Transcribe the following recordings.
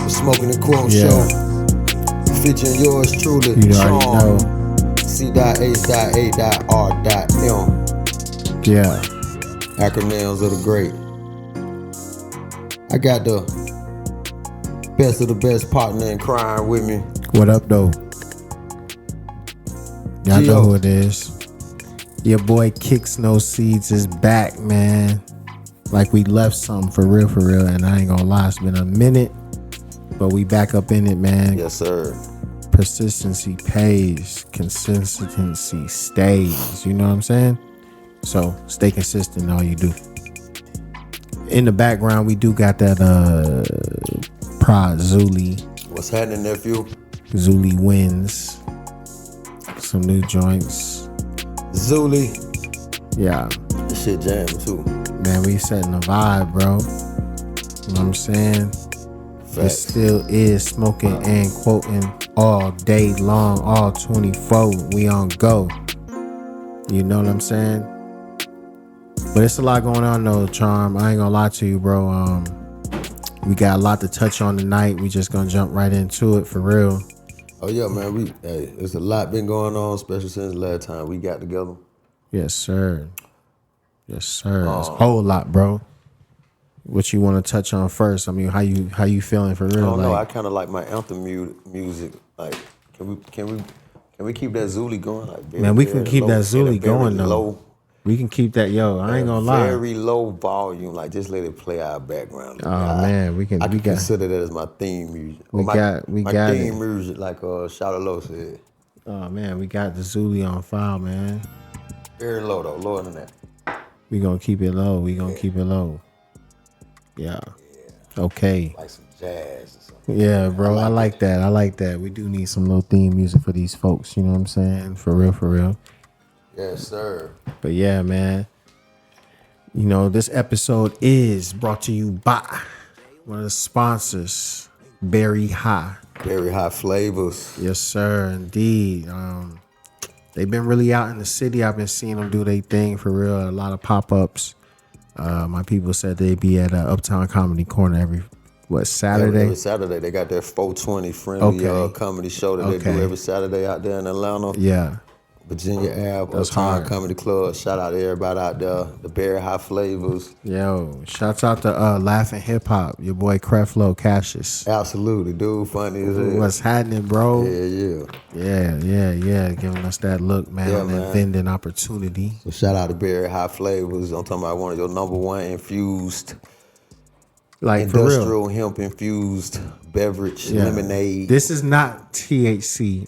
The Smoking and Quote Yeah. Show. Featuring yours truly, You already know. C.A.A.R.M. Yeah. Acronyms of the great. I got the best of the best partner in crime with me. What up, though? Y'all know Gio. who it is. Your boy Kicks No Seeds is back, man. Like we left something for real, and I ain't gonna lie, it's been a minute, but we back up in it, man. Yes, sir. Persistency pays, consistency stays. You know what I'm saying? So stay consistent in all you do. In the background, we do got that Prod Zuli. What's happening, nephew? Zuli wins. Some new joints. Zuli. Yeah. This shit jamming too. Man, we setting a vibe, bro. You know what I'm saying? It Facts. still is smoking and quoting all day long, all 24. We on go. You know what I'm saying? But it's a lot going on though, Charm. I ain't gonna lie to you, bro. We got a lot to touch on tonight. We just gonna jump right into it for real. Oh yeah, man. There's a lot been going on, especially since the last time we got together. Yes, sir. Yes, sir. It's a whole lot, bro. What you want to touch on first? I mean, how you feeling for real? I don't know. I Like, kind of like my anthem music. Like, can we keep that Zuli going? Like, man, we can keep that Zuli going though. Low, We can keep that. Yo, I ain't gonna lie. very low volume. Like, just let it play our background. Oh man, we I got consider that as my theme music. We got theme it. music, like Shout Low said. Oh man, we got the Zuli on file, man. Very low though, lower than that. We gonna keep it low. We gonna keep it low. Yeah. Okay. Like some jazz or something. Yeah, bro. I like that. I like that. We do need some little theme music for these folks. You know what I'm saying? For real. Yes, sir. But yeah, man. You know, this episode is brought to you by one of the sponsors, Berry High. Very high flavors. Yes, sir. Indeed. They've been really out in the city. I've been seeing them do their thing for real. A lot of pop-ups. My people said they'd be at Uptown Comedy Corner every Saturday? Every Saturday. They got their 420 friendly Okay. comedy show that they Okay. do every Saturday out there in Atlanta. Yeah. Virginia Ave, That's Uptown hard. Comedy Club. Shout out to everybody out there. The Berry High Flavors. Yo, shouts out to Laughing Hip Hop, your boy Creflo Cassius. Absolutely, dude. Funny as hell. What's happening, bro? Yeah. Yeah. Giving us that look, man, Yeah, on that man. vending opportunity. So shout out to Berry High Flavors. I'm talking about one of your number one infused, Like, for real. industrial hemp infused beverage, Yeah. lemonade. This is not THCA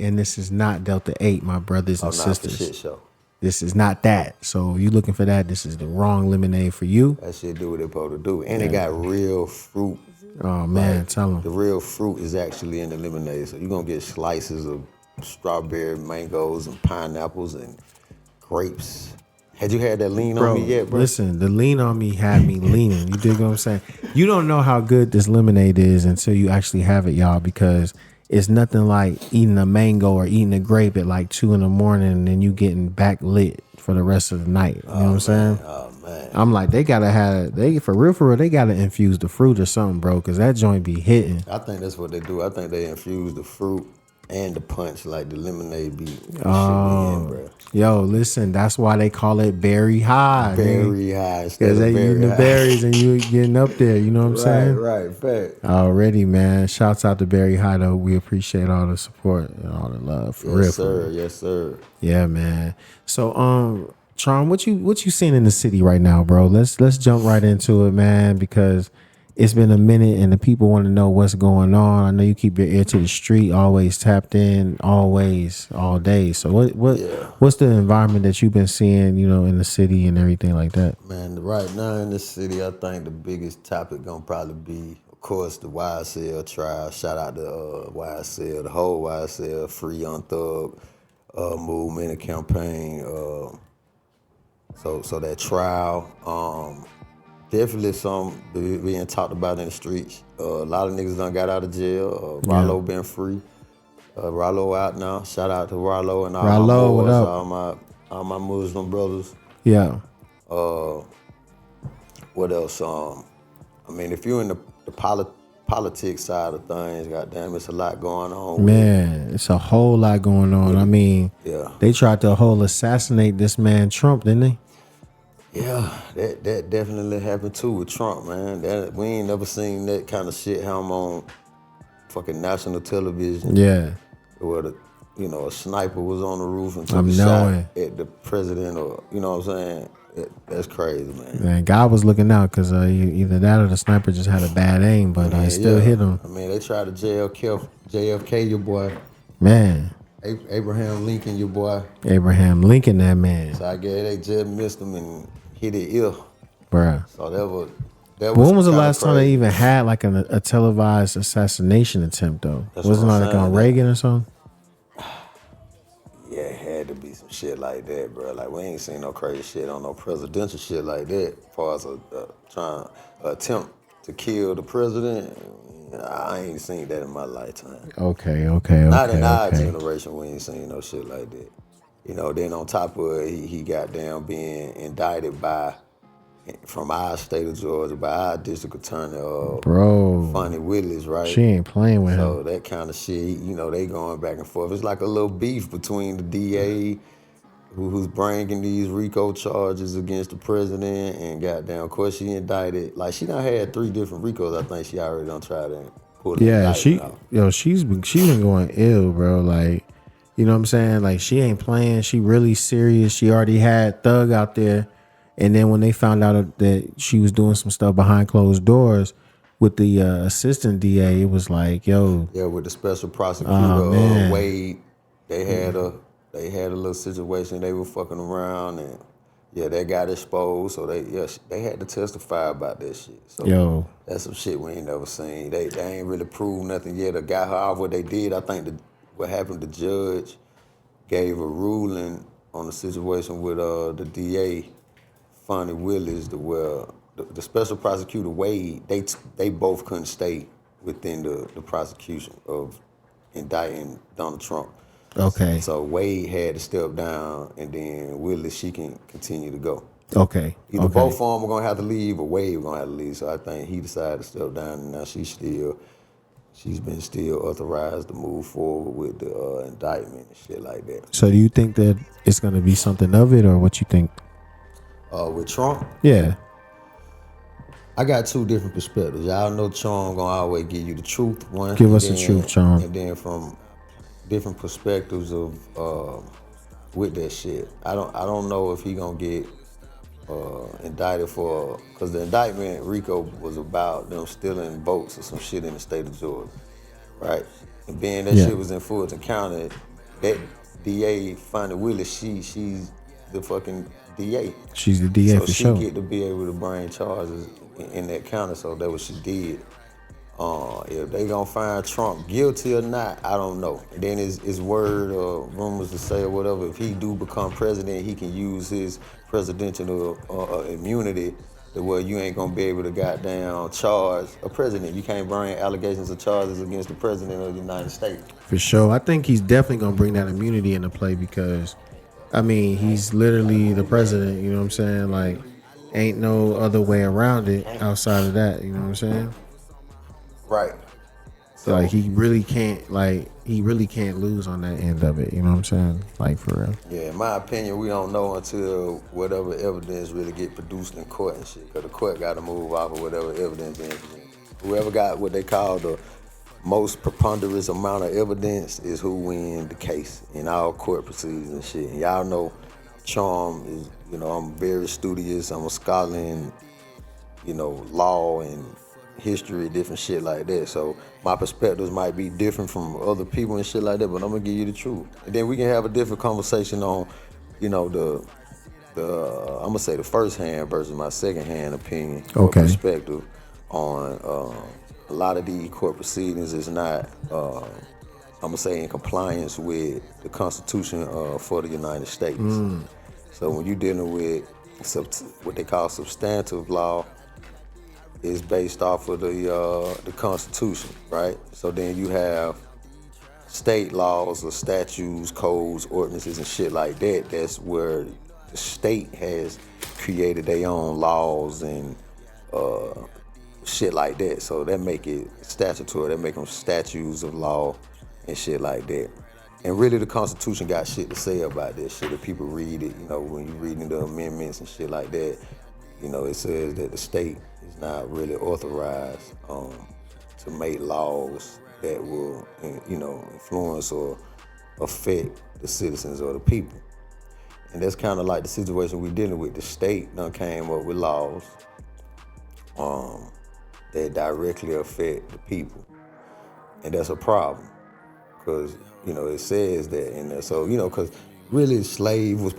and this is not Delta 8, my brothers and not for sisters. shit show. This is not that. So if you looking for that, this is the wrong lemonade for you. That shit do what it's supposed to do. And it got real fruit. Oh, man, tell The them. real fruit is actually in the lemonade. So you're going to get slices of strawberry, mangoes, and pineapples and grapes. Had you had that lean on me yet, bro? Listen, the lean on me had me leaning. You dig what I'm saying? You don't know how good this lemonade is until you actually have it, y'all, because it's nothing like eating a mango or eating a grape at like 2 a.m. and then you getting back lit for the rest of the night. You know what I'm saying? Oh, man. I'm like, they for real, they gotta infuse the fruit or something, bro, because that joint be hitting. I think that's what they do. I think they infuse the fruit and the punch like the lemonade be. Oh, bro. yo, listen, that's why they call it Berry High. Very high. Because they eating the berries and you getting up there, you know what I'm saying? Right, fact. Already, man. Shouts out to Berry High, though. We appreciate all the support and all the love. For real. Yes, sir. Yes, sir. Yeah, man. So, Charm, what you seeing in the city right now, bro? Let's jump right into it, man, because it's been a minute and the people want to know what's going on. I know you keep your ear to the street, always tapped in, always, all day. So what's the environment that you've been seeing, you know, in the city and everything like that? Man, right now in the city, I think the biggest topic gonna probably be, of course, the YSL trial. Shout out to YSL, the whole YSL, Free Young Thug movement and campaign. So that trial, definitely some being talked about in the streets. A lot of niggas done got out of jail. Rollo been free. Rollo out now. Shout out to Rollo and all Rollo, my what boys, up? all my Muslim brothers. Yeah. What else? I mean, if you're in the politics side of things, goddamn, it's a lot going on. Man, it's a whole lot going on. I mean, Yeah. they tried to assassinate this man Trump, didn't they? Yeah, that definitely happened too with Trump, man. That we ain't never seen that kind of shit happen on fucking national television. Yeah. Where a sniper was on the roof and took I'm a shot knowing. at the president, or you know what I'm saying? That's crazy, man. Man, God was looking out because either that or the sniper just had a bad aim, but it still hit him. I mean, they tried to JFK your boy. Man, Abraham Lincoln, your boy. Abraham Lincoln, that man. So I guess they just missed him and hit his ear. Bruh. So that was When was the kinda last time they crazy. even had like a televised assassination attempt though? That's Wasn't what it I'm like on saying. Reagan or something? Yeah, it had to be some shit like that, bro. Like, we ain't seen no crazy shit on no presidential shit like that. As far as trying attempt to kill the president, I ain't seen that in my lifetime. Okay. Not in our generation, we ain't seen no shit like that. Then on top of it, he goddamn being indicted from our state of Georgia by our district attorney, Bro, Fonnie Willis, right? she ain't playing with him. So that kind of shit, they going back and forth. It's like a little beef between the DA who's bringing these RICO charges against the president, and goddamn, of course she indicted. Like, she done had 3 different RICOs. I think she already done tried to pull the Yeah, indictment off. she's been going ill, bro. Like, you know what I'm saying? Like, she ain't playing. She really serious. She already had Thug out there, and then when they found out that she was doing some stuff behind closed doors with the assistant DA, it was like, yo, Yeah, with the special prosecutor man. Wade, they had a little situation. They were fucking around, and that got exposed. So they had to testify about that shit. So yo, that's some shit we ain't never seen. They ain't really proved nothing yet. Or got her off. What they did, I think what happened, the judge gave a ruling on the situation with the DA, Fonnie Willis, the special prosecutor Wade, they both couldn't stay within the prosecution of indicting Donald Trump. okay, So Wade had to step down, and then Willis, she can continue to go. okay, Either okay. both of them are gonna have to leave, or Wade are gonna have to leave. So I think he decided to step down, and now she's been still authorized to move forward with the indictment and shit like that. So do you think that it's gonna be something of it, or what you think? With Trump, Yeah, I got 2 different perspectives. Y'all know Trump gonna always give you the truth. One, Give and us the truth, Trump. And then from different perspectives of with that shit, I don't know if he gonna get indicted because the indictment RICO was about them stealing votes or some shit in the state of Georgia, right? And being that shit was in Fulton County, that DA Fonnie Willis, she's the fucking DA. she's the DA So for she sure. get to be able to bring charges in that county. So that's what she did. If they gonna find Trump guilty or not, I don't know. And then it's word or rumors to say or whatever. If he do become president, he can use his presidential immunity to where you ain't gonna be able to goddamn charge a president. You can't bring allegations or charges against the president of the United States. For sure. I think he's definitely going to bring that immunity into play because, I mean, he's literally the president, you know what I'm saying? Like, ain't no other way around it outside of that, you know what I'm saying? Right. So, like, he really can't lose on that end of it, you know what I'm saying? Like, for real. Yeah, in my opinion, we don't know until whatever evidence really get produced in court and shit. Because the court got to move off of whatever evidence being presented. Whoever got what they call the most preponderance amount of evidence is who win the case in all court proceedings and shit. And y'all know Charm is, I'm very studious. I'm a scholar in, law and history, different shit like that. So my perspectives might be different from other people and shit like that, but I'm gonna give you the truth. And then we can have a different conversation on, the I'm gonna say the first hand versus my second hand opinion or Okay. perspective on a lot of these court proceedings is not I'm gonna say in compliance with the Constitution for the United States. So when you're dealing with what they call substantive law, is based off of the Constitution, right? So then you have state laws or statutes, codes, ordinances, and shit like that. That's where the state has created their own laws and shit like that. So that make it statutory. That make them statutes of law and shit like that. And really, the Constitution got shit to say about this shit. If people read it, when you reading the amendments and shit like that, it says that the state is not really authorized to make laws that will, influence or affect the citizens or the people. And that's kind of like the situation we're dealing with. The state done came up with laws that directly affect the people. And that's a problem. Because, it says that in there. So, because really slavery was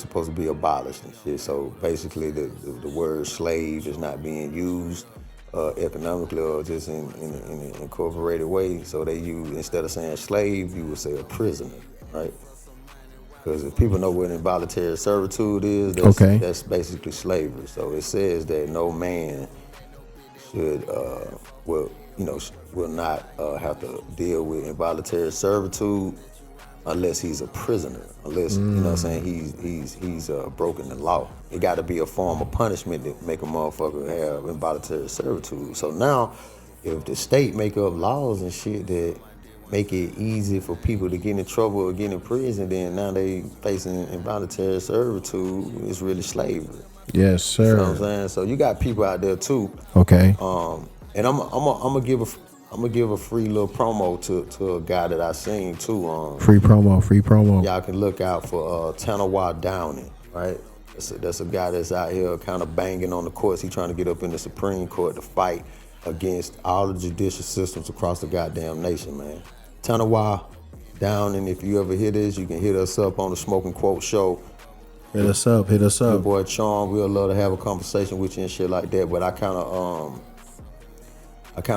supposed to be abolished and shit. So basically the word slave is not being used economically or just in an incorporated way. So they use, instead of saying slave, you would say a prisoner, right? Because if people know what involuntary servitude is, that's basically slavery. So it says that no man should will not have to deal with involuntary servitude unless he's a prisoner. Unless he's broken the law. It got to be a form of punishment to make a motherfucker have involuntary servitude. So now, if the state make up laws and shit that make it easy for people to get in trouble or get in prison, then now they facing involuntary servitude. It's really slavery. Yes, sir. You know what I'm saying? So you got people out there too. Okay. And I'm gonna give a free little promo to a guy that I seen too. Free promo. Y'all can look out for Tanawa Downing, right? That's a guy that's out here kind of banging on the courts. He trying to get up in the Supreme Court to fight against all the judicial systems across the goddamn nation, man. Tanawa Downing, if you ever hear this, you can hit us up on the Smoking Quote Show. Hit us up. Your boy Charm, we'll love to have a conversation with you and shit like that. But I kind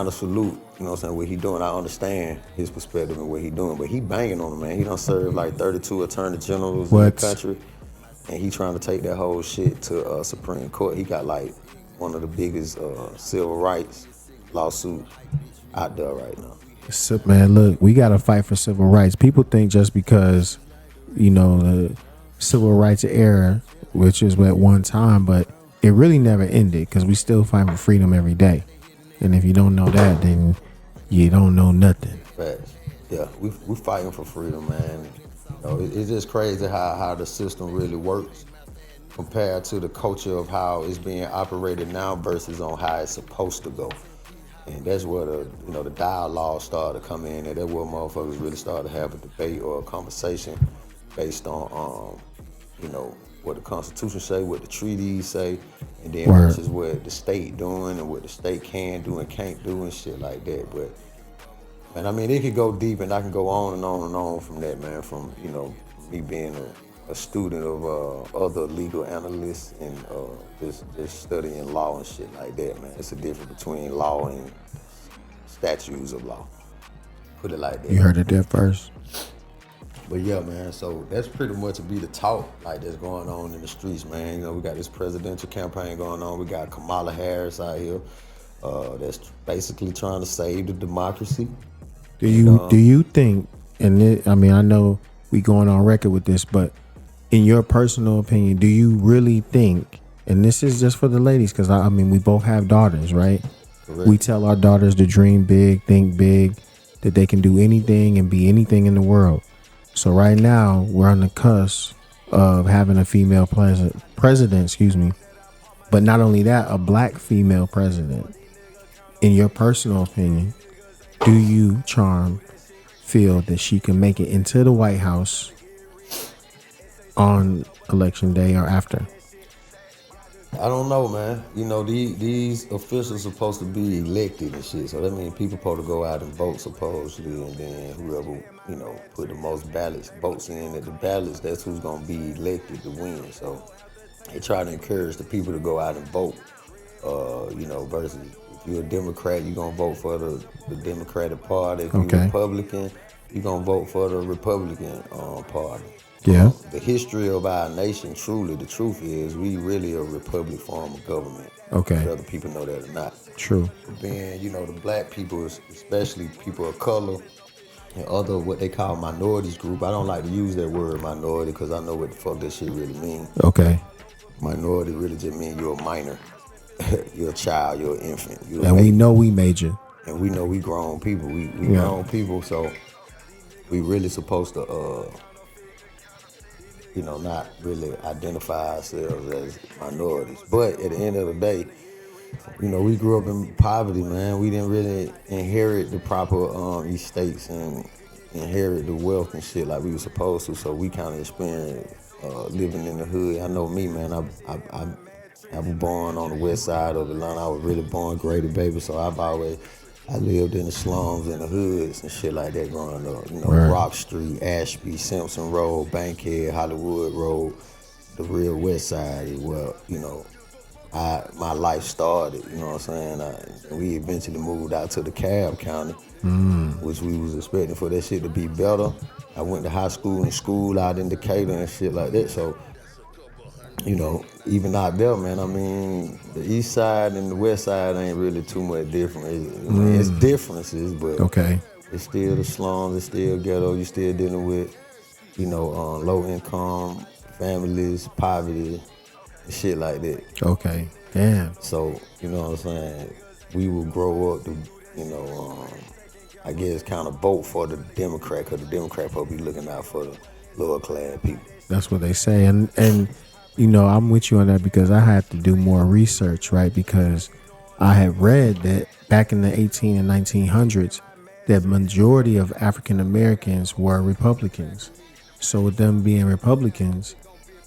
of salute, what he doing. I understand his perspective and what he doing. But he banging on him, man. He done served like 32 attorney generals in the country. And he trying to take that whole shit to Supreme Court. He got like one of the biggest civil rights lawsuit out there right now. Man, look, we got to fight for civil rights. People think just because, the civil rights era, which is at one time, but it really never ended because we still fight for freedom every day. And if you don't know that, then you don't know nothing. Facts. Yeah, we fighting for freedom, man. It's just crazy how the system really works compared to the culture of how it's being operated now versus on how it's supposed to go. And that's where the dialogue started to come in, and that's where motherfuckers really started to have a debate or a conversation based on, what the Constitution say, what the treaties say, and then versus what the state doing and what the state can do and can't do and shit like that. But, man, I mean, it could go deep, and I can go on and on and on from that, man, from, me being a student of other legal analysts and just studying law and shit like that, man. It's a difference between law and statutes of law. Put it like that. You heard it there first. But yeah, man, so that's pretty much to be the talk like that's going on in the streets, man. We got this presidential campaign going on. We got Kamala Harris out here that's basically trying to save the democracy. Do you think, and I know we going on record with this, but in your personal opinion, do you really think, and this is just for the ladies, because we both have daughters, right? Correct. We tell our daughters to dream big, think big, that they can do anything and be anything in the world. So right now, we're on the cusp of having a female president, but not only that, a black female president. In your personal opinion, do you, Charm, feel that she can make it into the White House on election day or after? I don't know, man. These officials supposed to be elected and shit. So that means people supposed to go out and vote supposedly, and then whoever, put the most votes in at the ballots, that's who's gonna be elected to win. So they try to encourage the people to go out and vote. Versus if you're a Democrat, you're gonna vote for the Democratic Party. If you're a Republican, you're gonna vote for the Republican Party. Yeah. The history of our nation, truly, the truth is we really a republic form of government. Okay. Whether people know that or not. True. But then, the black people, especially people of color and other what they call minorities group. I don't like to use that word minority because I know what the fuck that shit really means. Okay. Minority really just means you're a minor. you're a child, you're an infant, you're a And we baby. know we major. And we know we grown people. We Yeah. grown people, so we really supposed to not really identify ourselves as minorities. But at the end of the day, we grew up in poverty, man. We didn't really inherit the proper estates and inherit the wealth and shit like we were supposed to. So we kind of experienced living in the hood. I know me, man. I was born on the west side of Atlanta. I was really born Grady, baby. So I lived in the slums and the hoods and shit like that growing up. Right. Rock Street, Ashby, Simpson Road, Bankhead, Hollywood Road, the real west side. Well, my life started, you know what I'm saying? We eventually moved out to DeKalb County, which we was expecting for that shit to be better. I went to high school and school out in Decatur and shit like that. So, even out there, man, I mean, the east side and the west side ain't really too much different. It's differences, but Okay. it's still the slums, it's still ghetto. You still dealing with, low income families, poverty, and shit like that. Okay. Damn. So, you know what I'm saying? We will grow up to, I guess kind of vote for the Democrat, because the Democrat probably be looking out for the lower class people. That's what they say. And I'm with you on that because I had to do more research, right? Because I had read that back in the 18 and 1900s, that majority of African Americans were Republicans. So with them being Republicans,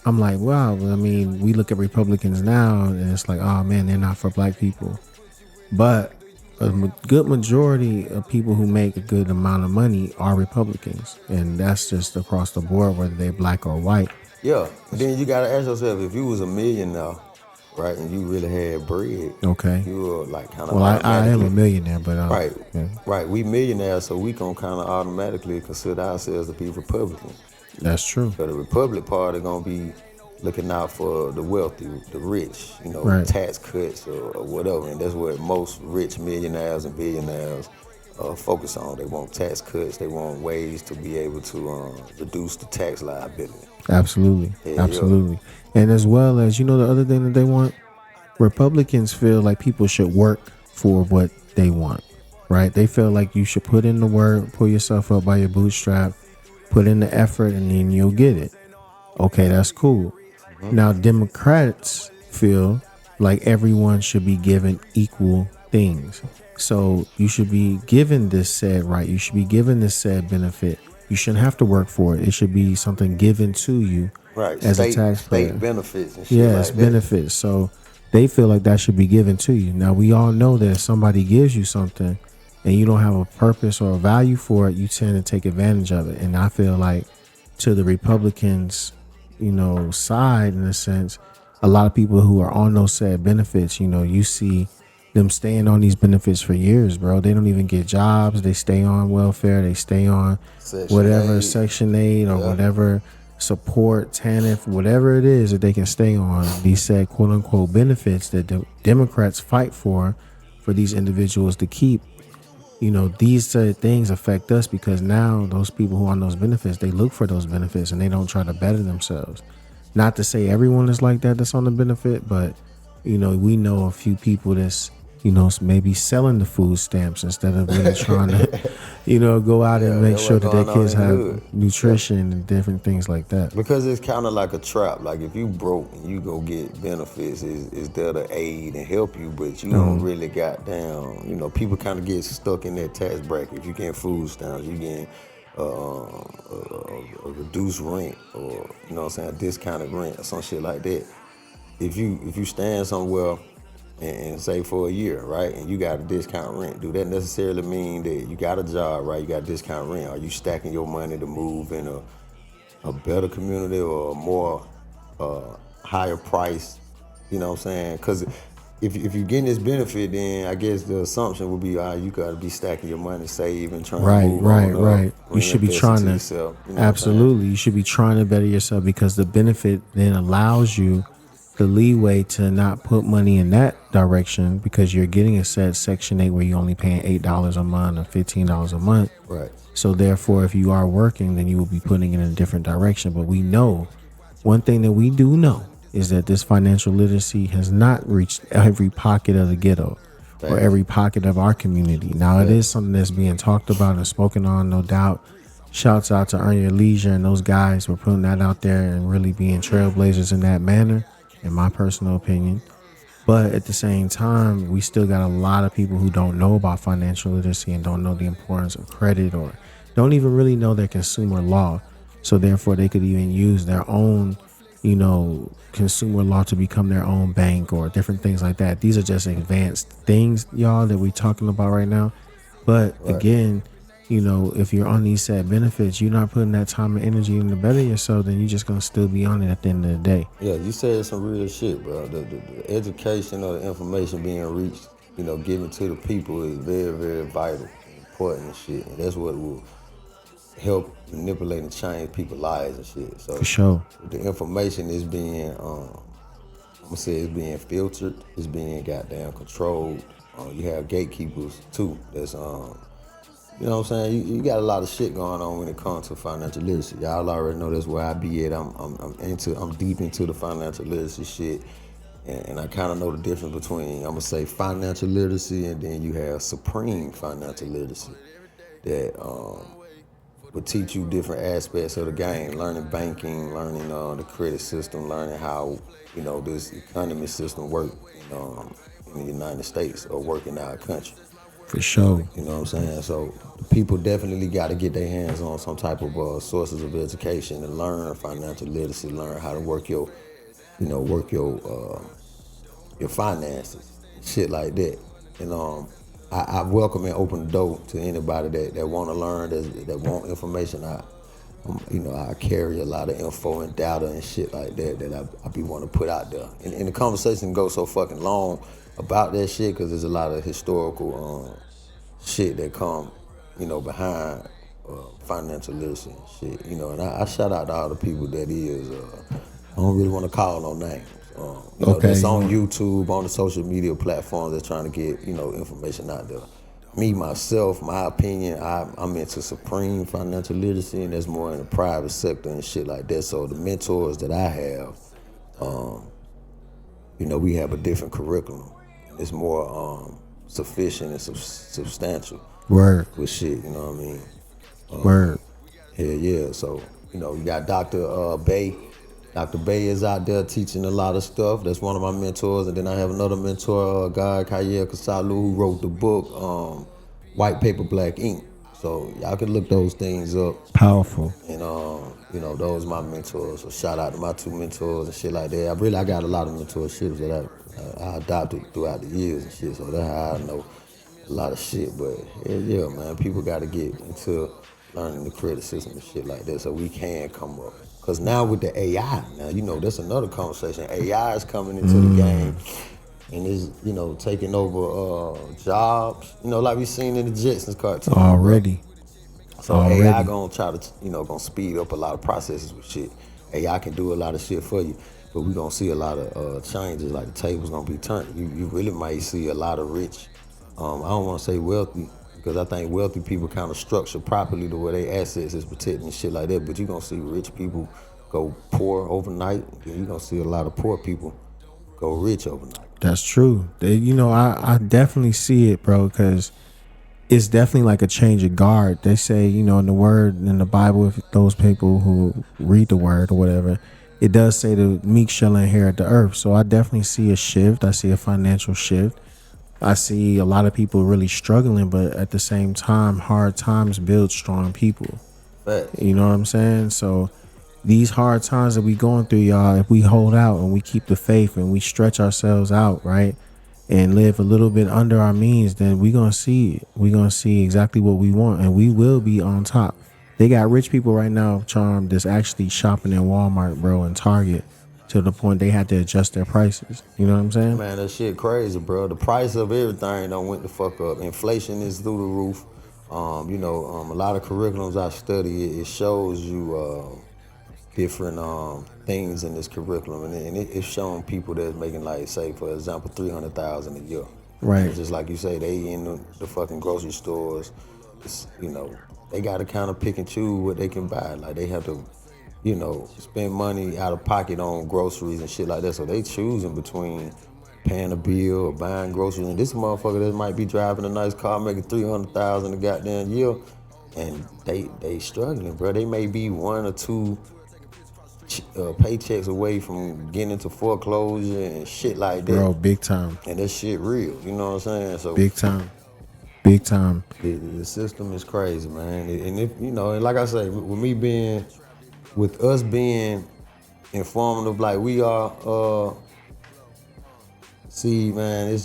I'm like, wow, I mean, we look at Republicans now and it's like, oh man, they're not for black people. But a good majority of people who make a good amount of money are Republicans. And that's just across the board, whether they're black or white. Yeah, and then you gotta ask yourself, if you was a millionaire, right, and you really had bread, Okay. you were like kind of Well, I am a millionaire, but right, yeah, right. We millionaires, so we gonna kind of automatically consider ourselves to be Republicans. that's true. So the Republic Party gonna be looking out for the wealthy, the rich, Right. tax cuts or whatever, and that's what most rich millionaires and billionaires focus on. They want tax cuts. They want ways to be able to reduce the tax liability. Absolutely. Yeah, Absolutely. And as well as, the other thing that they want, Republicans feel like people should work for what they want, right? They feel like you should put in the work, pull yourself up by your bootstrap, put in the effort, and then you'll get it. Okay, that's cool. Now, Democrats feel like everyone should be given equal things. So you should be given this said right. You should be given this said benefit. You shouldn't have to work for it. It should be something given to you Right, as a taxpayer. state benefits and shit Yes, like that. benefits. So they feel like that should be given to you. Now, we all know that if somebody gives you something and you don't have a purpose or a value for it, you tend to take advantage of it. And I feel like to the Republicans, side, in a sense, a lot of people who are on those said benefits, you see them staying on these benefits for years, bro. They don't even get jobs. They stay on welfare. They stay on Section whatever 8. Section 8 or whatever support, TANF, whatever it is that they can stay on. These said quote unquote benefits that the Democrats fight for these individuals to keep. These things affect us because now those people who are on those benefits, they look for those benefits and they don't try to better themselves. Not to say everyone is like that that's on the benefit, but we know a few people that's maybe selling the food stamps instead of really trying to go out and make that's sure what's that their going on kids in the have hood. nutrition and different things like that. Because it's kind of like a trap. Like if you broke and you go get benefits, is there to aid and help you, but you don't really got down. People kind of get stuck in that tax bracket. If you get food stamps, you get a reduced rent or a discounted rent or some shit like that. If you stand somewhere and say for a year, right, and you got a discount rent, do that necessarily mean that you got a job, right? You got a discount rent. Are you stacking your money to move in a better community or a more higher price? You know what I'm saying? Because if you're getting this benefit, then I guess the assumption would be, you got to be stacking your money, save, and trying to move on Right. up, You should be reinvest trying into to, yourself, you know what I'm saying? absolutely. You should be trying to better yourself because the benefit then allows you the leeway to not put money in that direction because you're getting a set Section 8 where you're only paying $8 a month or $15 a month. Right. So therefore, if you are working, then you will be putting it in a different direction. But we know one thing that we do know is that this financial literacy has not reached every pocket of the ghetto or Facts. every pocket of our community. Now, it is something that's being talked about and spoken on, no doubt. Shouts out to Earn Your Leisure and those guys for putting that out there and really being trailblazers in that manner, in my personal opinion. But at the same time, we still got a lot of people who don't know about financial literacy and don't know the importance of credit or don't even really know their consumer law. So therefore, they could even use their own, consumer law to become their own bank or different things like that. These are just advanced things, y'all, that we're talking about right now. But again, if you're on these set benefits, you're not putting that time and energy into better yourself, then you're just gonna still be on it at the end of the day. Yeah, you said some real shit, bro. The education or the information being reached, given to the people is very, very vital and important and shit. And that's what will help manipulate and change people's lives and shit. So For sure. the information is being, I'm gonna say it's being filtered, it's being goddamn controlled. You have gatekeepers too. That's you know what I'm saying? You got a lot of shit going on when it comes to financial literacy. Y'all already know that's where I be at. I'm deep into the financial literacy shit. And I kind of know the difference between, I'm gonna say, financial literacy and then you have supreme financial literacy that will teach you different aspects of the game, learning banking, learning the credit system, learning how, this economy system work in the United States or work in our country. For sure. You know what I'm saying? So the people definitely got to get their hands on some type of sources of education and learn financial literacy, learn how to work your finances, shit like that. And I welcome and open the door to anybody that want to learn, that want information. I carry a lot of info and data and shit like that I be want to put out there. And the conversation goes so fucking long about that shit because there's a lot of historical shit that come, behind financial literacy and shit. And I shout out to all the people that is, I don't really want to call no names. That's on YouTube, on the social media platforms that's trying to get, information out there. Me, myself, my opinion, I'm into supreme financial literacy, and that's more in the private sector and shit like that. So the mentors that I have, we have a different curriculum. It's more sufficient and substantial. Word. With shit, you know what I mean? Word. Yeah. So, you got Dr. Bay. Dr. Bay is out there teaching a lot of stuff. That's one of my mentors. And then I have another mentor, Guy Kayel Kasalu, who wrote the book, White Paper, Black Ink. So y'all can look those things up. Powerful. And, those my mentors. So shout out to my two mentors and shit like that. I got a lot of mentorships that I adopted throughout the years and shit. So that's how I know a lot of shit. But yeah, man, people got to get into learning the credit system and shit like that so we can come up. Because now with the AI, that's another conversation. AI is coming into the game and is, taking over jobs, like we seen in the Jetsons cartoon. Already. So AI gonna try to, gonna speed up a lot of processes with shit. AI can do a lot of shit for you, but we gonna see a lot of changes, like the tables gonna be turned. You really might see a lot of rich, I don't wanna say wealthy, because I think wealthy people kind of structure properly the way their assets is protected and shit like that. But you gonna see rich people go poor overnight, and you gonna see a lot of poor people go rich overnight. That's true. I definitely see it, bro, because it's definitely like a change of guard. They say, in the word, in the Bible, if those people who read the word or whatever, it does say the meek shall inherit the earth. So I definitely see a shift. I see a financial shift. I see a lot of people really struggling, but at the same time, hard times build strong people. Facts. You know what I'm saying? So these hard times that we going through, y'all, if we hold out and we keep the faith and we stretch ourselves out, right, and live a little bit under our means, then we gonna see it. We gonna see exactly what we want, and we will be on top. They got rich people right now, Charm, that's actually shopping in Walmart, bro, and Target, to the point they had to adjust their prices. You know what I'm saying? Man, that shit crazy, bro. The price of everything done went the fuck up. Inflation is through the roof. A lot of curriculums I study, it shows you different things in this curriculum, and it's showing people that's making, like, say, for example, $300,000 a year. Right. It's just like you say, they in the fucking grocery stores. It's, they got to kind of pick and choose what they can buy. Like, they have to, spend money out of pocket on groceries and shit like that. So they choosing between paying a bill or buying groceries. And this motherfucker that might be driving a nice car, making $300,000 a goddamn year, and they struggling, bro. They may be one or two paychecks away from getting into foreclosure and shit like that. Bro, big time. And that shit real, you know what I'm saying? So Big time. Big time. the system is crazy, man. And if and like I say, with us being informative like we are, see, man, it's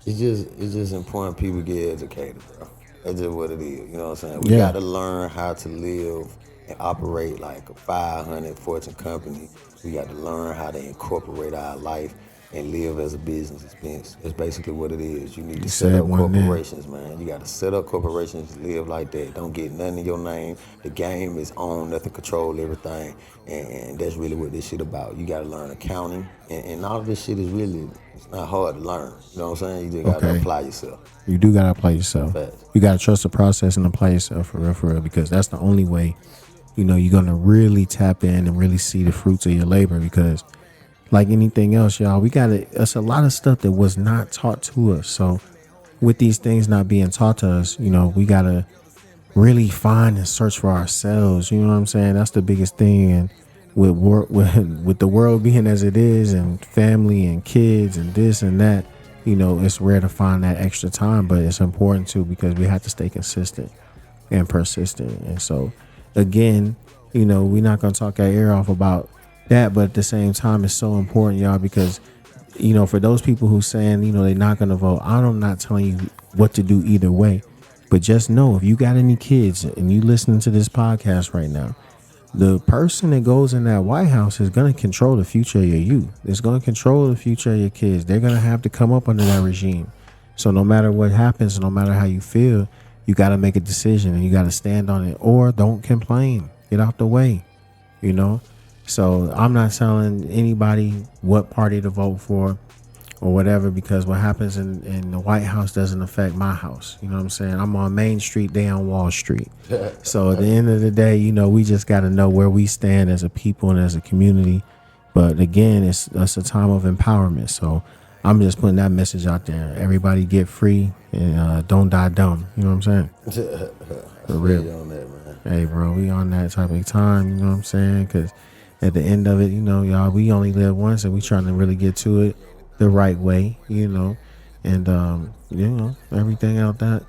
just important people get educated, bro. That's just what it is. You know what I'm saying? We Yeah. gotta learn how to live and operate like a 500 Fortune company. We got to learn how to incorporate our life and live as a business expense. That's basically what it is. You need to set said up one there. corporations, man. You got to set up corporations, live like that. Don't get nothing in your name. The game is own nothing, control everything. And that's really what this shit about. You got to learn accounting. And all of this shit is really, it's not hard to learn. You know what I'm saying? You just got to Okay. apply yourself. You do gotta apply yourself. Facts. You gotta trust the process and apply yourself for real, because that's the only way, you're gonna really tap in and really see the fruits of your labor. Because like anything else, y'all, it's a lot of stuff that was not taught to us. So with these things not being taught to us, we gotta really find and search for ourselves. You know what I'm saying? That's the biggest thing. And with the world being as it is, and family and kids and this and that, it's rare to find that extra time, but it's important too, because we have to stay consistent and persistent. And so again, we're not going to talk our ear off about that, but at the same time, it's so important, y'all, because for those people who saying they're not going to vote, I'm not telling you what to do either way, but just know, if you got any kids and you listening to this podcast right now, the person that goes in that White House is going to control the future of your youth. It's going to control the future of your kids. They're going to have to come up under that regime. So no matter what happens, no matter how you feel, you got to make a decision and you got to stand on it, or don't complain. Get out the way, So I'm not telling anybody what party to vote for or whatever, because what happens in the White House doesn't affect my house. You know what I'm saying? I'm on Main Street, they on Wall Street. So at the end of the day, we just got to know where we stand as a people and as a community. But again, it's a time of empowerment. So I'm just putting that message out there. Everybody get free and don't die dumb. You know what I'm saying? For real. On that, man. Hey, bro, we on that type of time. You know what I'm saying? Because at the end of it, y'all, we only live once, and we trying to really get to it the right way, and everything out that,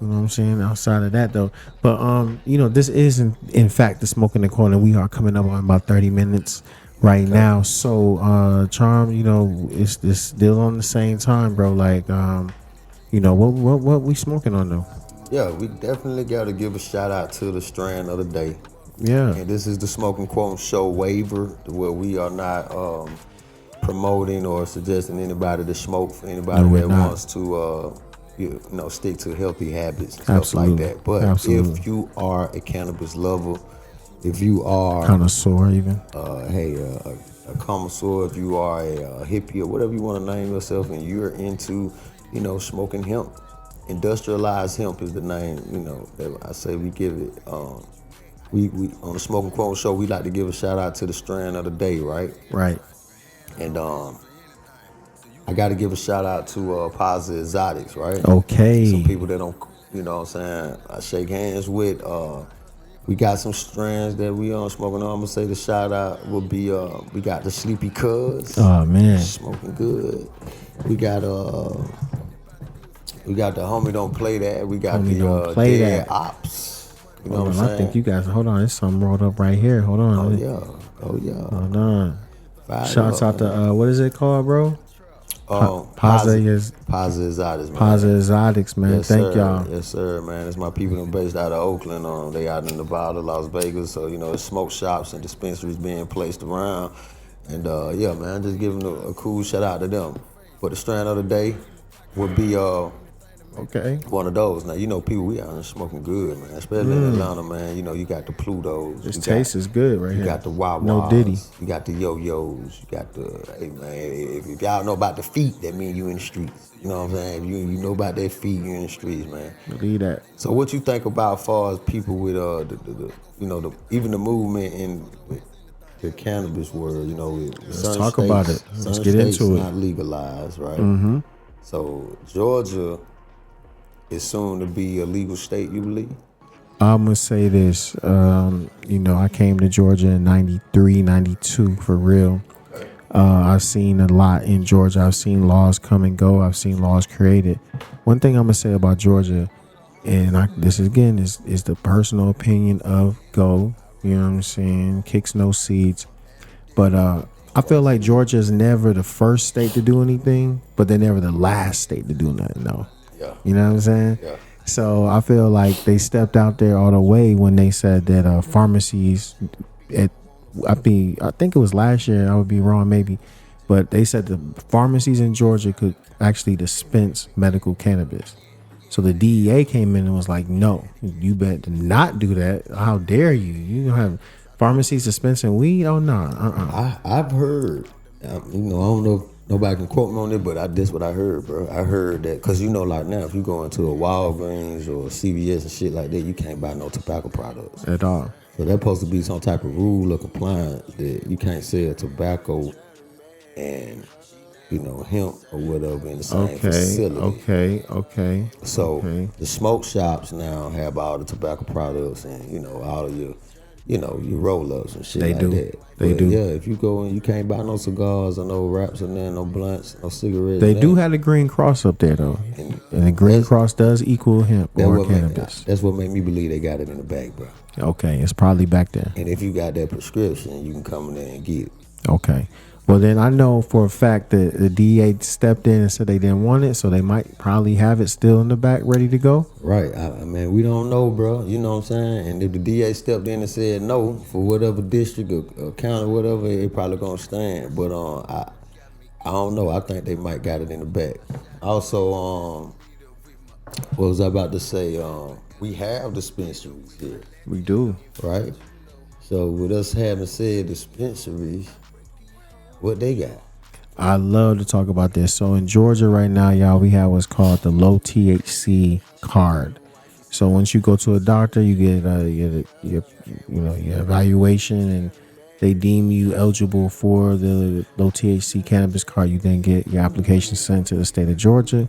you know what I'm saying, outside of that though. But this is in fact the Smoke in the Corner. We are coming up on about 30 minutes right now. So Charm, it's still on the same time, bro. Like what we smoking on though? Yeah, we definitely got to give a shout out to the strain of the day. Yeah. And this is the Smoking Quote Show waiver, where we are not promoting or suggesting anybody to smoke for anybody No, we're that not. wants to stick to healthy habits and stuff Absolutely. like that. But Absolutely. if you are a cannabis lover, if you are Connoisseur even. a connoisseur, if you are a hippie or whatever you want to name yourself, and you're into smoking hemp, industrialized hemp is the name. That I say we give it. We on the Smoking Quote Show, we like to give a shout out to the strain of the day, right? Right. And I got to give a shout out to Positive Exotics, right? Okay. Some people that don't, I shake hands with. We got some strands that we smoking on. I'm gonna say the shout out will be we got the Sleepy Cuz. Oh man. Smoking good. We got the Homie Don't Play That. We got Homie Don't the Play Dead That. Ops. You know Hold what on, I'm I saying? think you guys. Hold on, there's something rolled up right here. Hold on. Oh yeah. Hold on. Fired Shouts up, out to what is it called, bro? Positive Exotics, man. Positive Exotics, man. Yes, Thank sir. y'all. Yes, sir, man. It's my people that based out of Oakland. They out in Nevada, Las Vegas. So, it's smoke shops and dispensaries being placed around. And, yeah, man, just giving a cool shout out to them. But the strand of the day would be Okay. One of those. Now, you know, people, we out here smoking good, man. Especially in Atlanta, man. You know, you got the Plutos. This you taste got, is good right You here. got the Wawas. No Diddy. You got the Yo-Yos. You got the, hey, man, if y'all know about the feet, that mean you in the streets. You know what I'm saying? If you know about that feet, you in the streets, man. Believe that. So what you think about as far as people with, you know, even the movement in the cannabis world, you know, with Let's talk about it. Let's get into it. not legalized, right? Mm-hmm. So Georgia is soon to be a legal state, you believe? I'm going to say this. You know, I came to Georgia in 93, 92 for real. I've seen a lot in Georgia. I've seen laws come and go. I've seen laws created. One thing I'm going to say about Georgia, and this again is the personal opinion of Go. You know what I'm saying? Kicks no seeds. But I feel like Georgia is never the first state to do anything, but they're never the last state to do nothing, though. Yeah. You know what I'm saying? Yeah. So I feel like they stepped out there all the way when they said that pharmacies, I think it was last year, I would be wrong maybe, but they said the pharmacies in Georgia could actually dispense medical cannabis. So the DEA came in and was like, no, you better not do that. How dare you? You don't have pharmacies dispensing weed? Oh, no. I've heard, you know, I don't know if nobody can quote me on it, but that's what I heard, bro. I heard that, because, you know, like now, if you go into a Walgreens or a CVS and shit like that, you can't buy no tobacco products. At all. So there's supposed to be some type of rule or compliance that you can't sell tobacco and, you know, hemp or whatever in the same facility. Okay. So the smoke shops now have all the tobacco products and, you know, all of your, you know, your roll-ups and shit They like do. that. They do. Yeah, if you go in, you can't buy no cigars or no wraps or nothing, no blunts, no cigarettes. They do have the Green Cross up there, though. And the Green Cross does equal hemp or cannabis. That's what made me believe they got it in the bag, bro. Okay, it's probably back there. And if you got that prescription, you can come in there and get it. Okay. Well, then I know for a fact that the DEA stepped in and said they didn't want it, so they might probably have it still in the back ready to go. Right. I mean, we don't know, bro. You know what I'm saying? And if the DA stepped in and said no for whatever district or county or whatever, it probably going to stand. But I don't know. I think they might got it in the back. Also, what was I about to say? We have dispensaries here. We do. Right? So with us having said dispensaries, what they got? I love to talk about this. So in Georgia right now, y'all, we have what's called the low THC card. So once you go to a doctor, you get your evaluation, and they deem you eligible for the low THC cannabis card. You then get your application sent to the state of Georgia.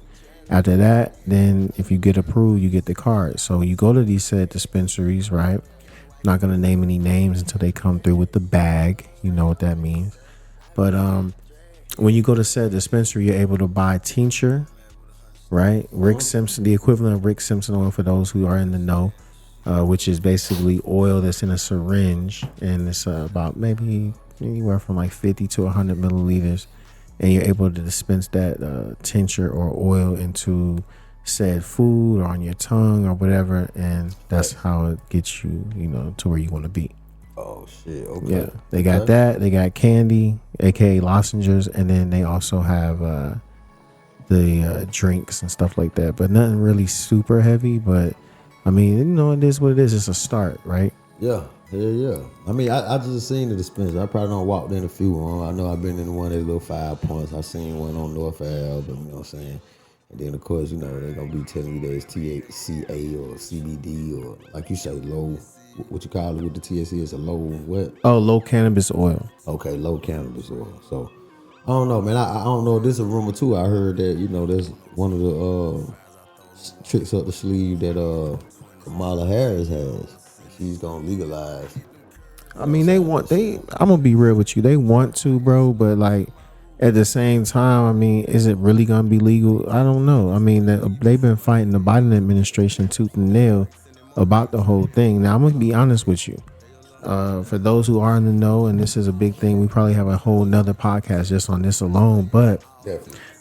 After that, then if you get approved, you get the card. So you go to these said dispensaries, right? Not gonna name any names until they come through with the bag. You know what that means. But when you go to said dispensary, you're able to buy tincture, right? Rick Simpson, the equivalent of Rick Simpson oil for those who are in the know, which is basically oil that's in a syringe, and it's about maybe anywhere from like 50 to 100 milliliters, and you're able to dispense that tincture or oil into said food or on your tongue or whatever, and that's how it gets you, to where you want to be. Oh shit! Okay. Yeah, they got that. They got candy, aka lozenges, and then they also have the drinks and stuff like that. But nothing really super heavy. But I mean, it is what it is. It's a start, right? Yeah. I mean, I just seen the dispensary. I probably don't walked in a few. I know I've been in one of the little 5 points. I seen one on North Ave. You know what I'm saying? And then of course, they're gonna be telling you there's THCA or CBD or, like you say, low. What you call it with the THC is a low what? Oh, low cannabis oil. Okay, low cannabis oil. So I don't know, man. I don't know. This is a rumor too. I heard that there's one of the tricks up the sleeve that Kamala Harris has. She's gonna legalize. I mean, I'm gonna be real with you. They want to, bro, but like at the same time, I mean, is it really gonna be legal? I don't know. I mean, they've been fighting the Biden administration tooth and nail about the whole thing. Now, I'm gonna be honest with you. For those who are in the know, and this is a big thing, we probably have a whole nother podcast just on this alone. But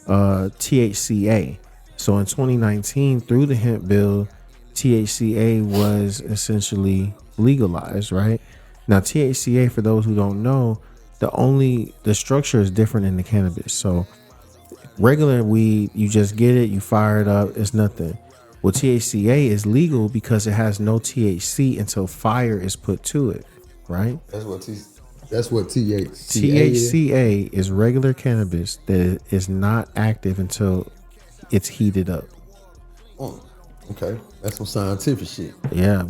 THCA. So in 2019, through the hemp bill, THCA was essentially legalized, right? Now, THCA, for those who don't know, the structure is different in the cannabis. So regular weed, you just get it, you fire it up, it's nothing. Well, THCA is legal because it has no THC until fire is put to it, right? That's what THCA is. THCA is regular cannabis that is not active until it's heated up. Okay, that's some scientific shit. Yeah,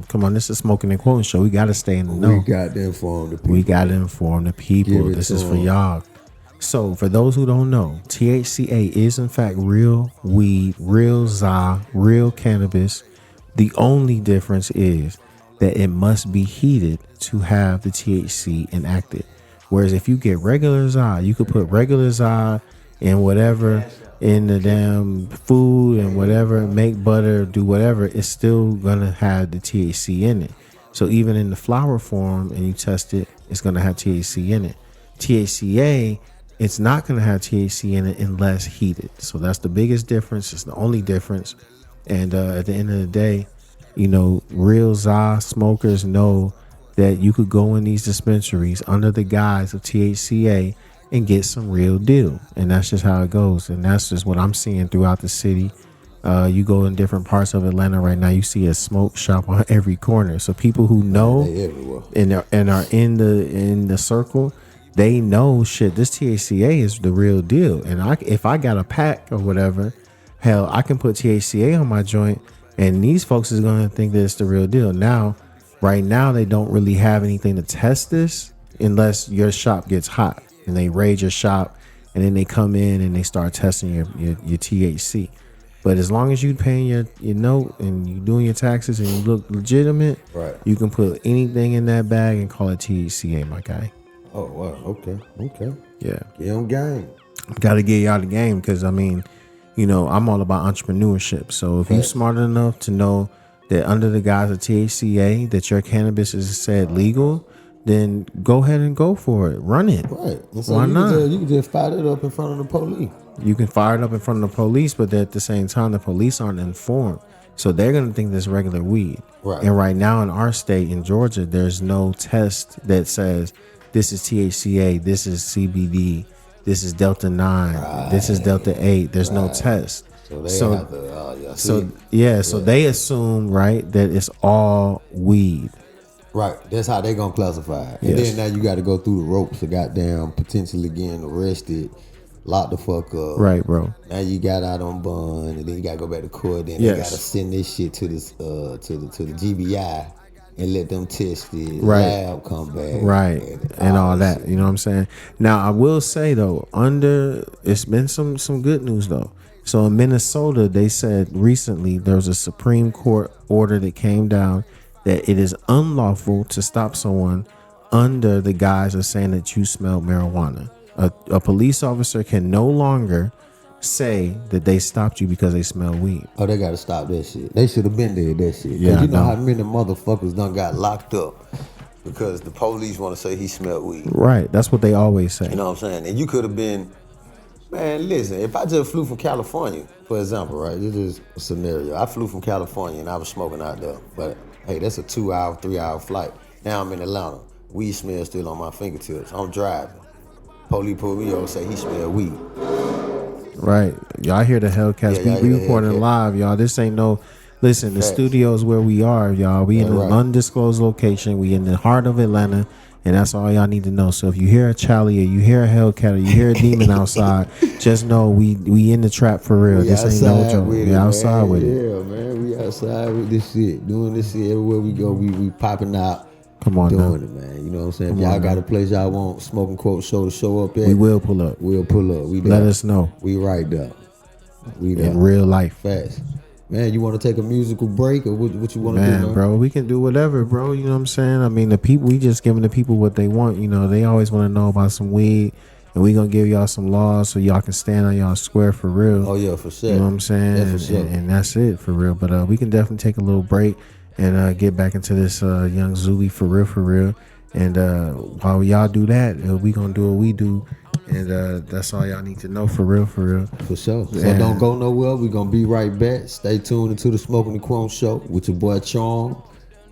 come on, this is Smoking and Quoting Show. We got to stay in the know. We got to inform the people. We got to inform the people. This is for y'all. So, for those who don't know, THCA is in fact real weed, real za, real cannabis. The only difference is that it must be heated to have the THC enacted. Whereas if you get regular za, you could put regular za in whatever, in the damn food and whatever, make butter, do whatever, it's still gonna have the THC in it. So even in the flower form and you test it, it's gonna have THC in it. THCA, it's not gonna have THC in it unless heated. So that's the biggest difference. It's the only difference. And at the end of the day, real za smokers know that you could go in these dispensaries under the guise of THCA and get some real deal. And that's just how it goes. And that's just what I'm seeing throughout the city. You go in different parts of Atlanta right now, you see a smoke shop on every corner. So people who know and are in the circle, they know shit. This THCA is the real deal. And if I got a pack or whatever, hell, I can put THCA on my joint, and these folks is gonna think that it's the real deal. Now, right now, they don't really have anything to test this unless your shop gets hot and they raid your shop, and then they come in and they start testing your THC. But as long as you paying your note and you doing your taxes and you look legitimate, right, you can put anything in that bag and call it THCA, my guy. Oh wow, okay, yeah. Get on game. Got to get y'all the game because I'm all about entrepreneurship. So if you're smart enough to know that under the guise of THCA that your cannabis is said legal, then go ahead and go for it. Run it. Right. And so why not? You can just fire it up in front of the police. You can fire it up in front of the police, but at the same time, the police aren't informed. So they're going to think this regular weed. Right. And right now in our state, in Georgia, there's no test that says this is THCA, this is CBD, this is Delta 9, this is Delta 8. There's no test. So they have to, so they assume, right, that it's all weed. Right, that's how they gonna classify it. And then now you got to go through the ropes of goddamn potentially getting arrested, locked the fuck up. Right, bro. Now you got out on bond, and then you gotta go back to court. Then they gotta send this shit to this to the GBI and let them test it. Right. Lab come back. Right, and all that. Shit. You know what I'm saying? Now I will say though, it's been some good news though. So in Minnesota, they said recently there was a Supreme Court order that came down that it is unlawful to stop someone under the guise of saying that you smell marijuana. A police officer can no longer say that they stopped you because they smell weed. Oh, they gotta stop that shit. They should have been there, that shit. Yeah, you know how many motherfuckers done got locked up because the police want to say he smelled weed. Right, that's what they always say. You know what I'm saying? And you could have been, man, listen, if I just flew from California, for example, right, this is a scenario. I flew from California and I was smoking out there, but hey, that's a 2-hour, 3-hour flight. Now I'm in Atlanta. Weed smell still on my fingertips. I'm driving. Police pull me over, say he smell weed. Right. Y'all hear the Hellcats. We reporting live, y'all. This ain't no... Listen, the studio's where we are, y'all. We in an undisclosed location. We in the heart of Atlanta, and that's all y'all need to know. So if you hear a Charlie or you hear a Hellcat or you hear a demon outside, just know we in the trap for real. This ain't no joke. We outside with it. Yeah, man. We outside with this shit. Doing this shit everywhere we go. We popping out. Come on, doing it, man. You know what I'm saying? If y'all got a place y'all want Smoking Quote Show to show up at, we will pull up. We'll pull up. We there. Let us know. We right there. We there. In real life. Fast. Man, you want to take a musical break or what you want to do, man? Bro, we can do whatever, bro. You know what I'm saying? I mean, the people, we just giving the people what they want. You know, they always want to know about some weed, and we gonna give y'all some laws so y'all can stand on y'all square for real. Oh yeah, for sure. You know what I'm saying? Yeah, for sure. And that's it for real. But we can definitely take a little break and get back into this Young Zooey for real. And while y'all do that, we gonna do what we do. And that's all y'all need to know for real. For sure. So don't go nowhere. We're going to be right back. Stay tuned into the Smoking the Quone Show with your boy Charm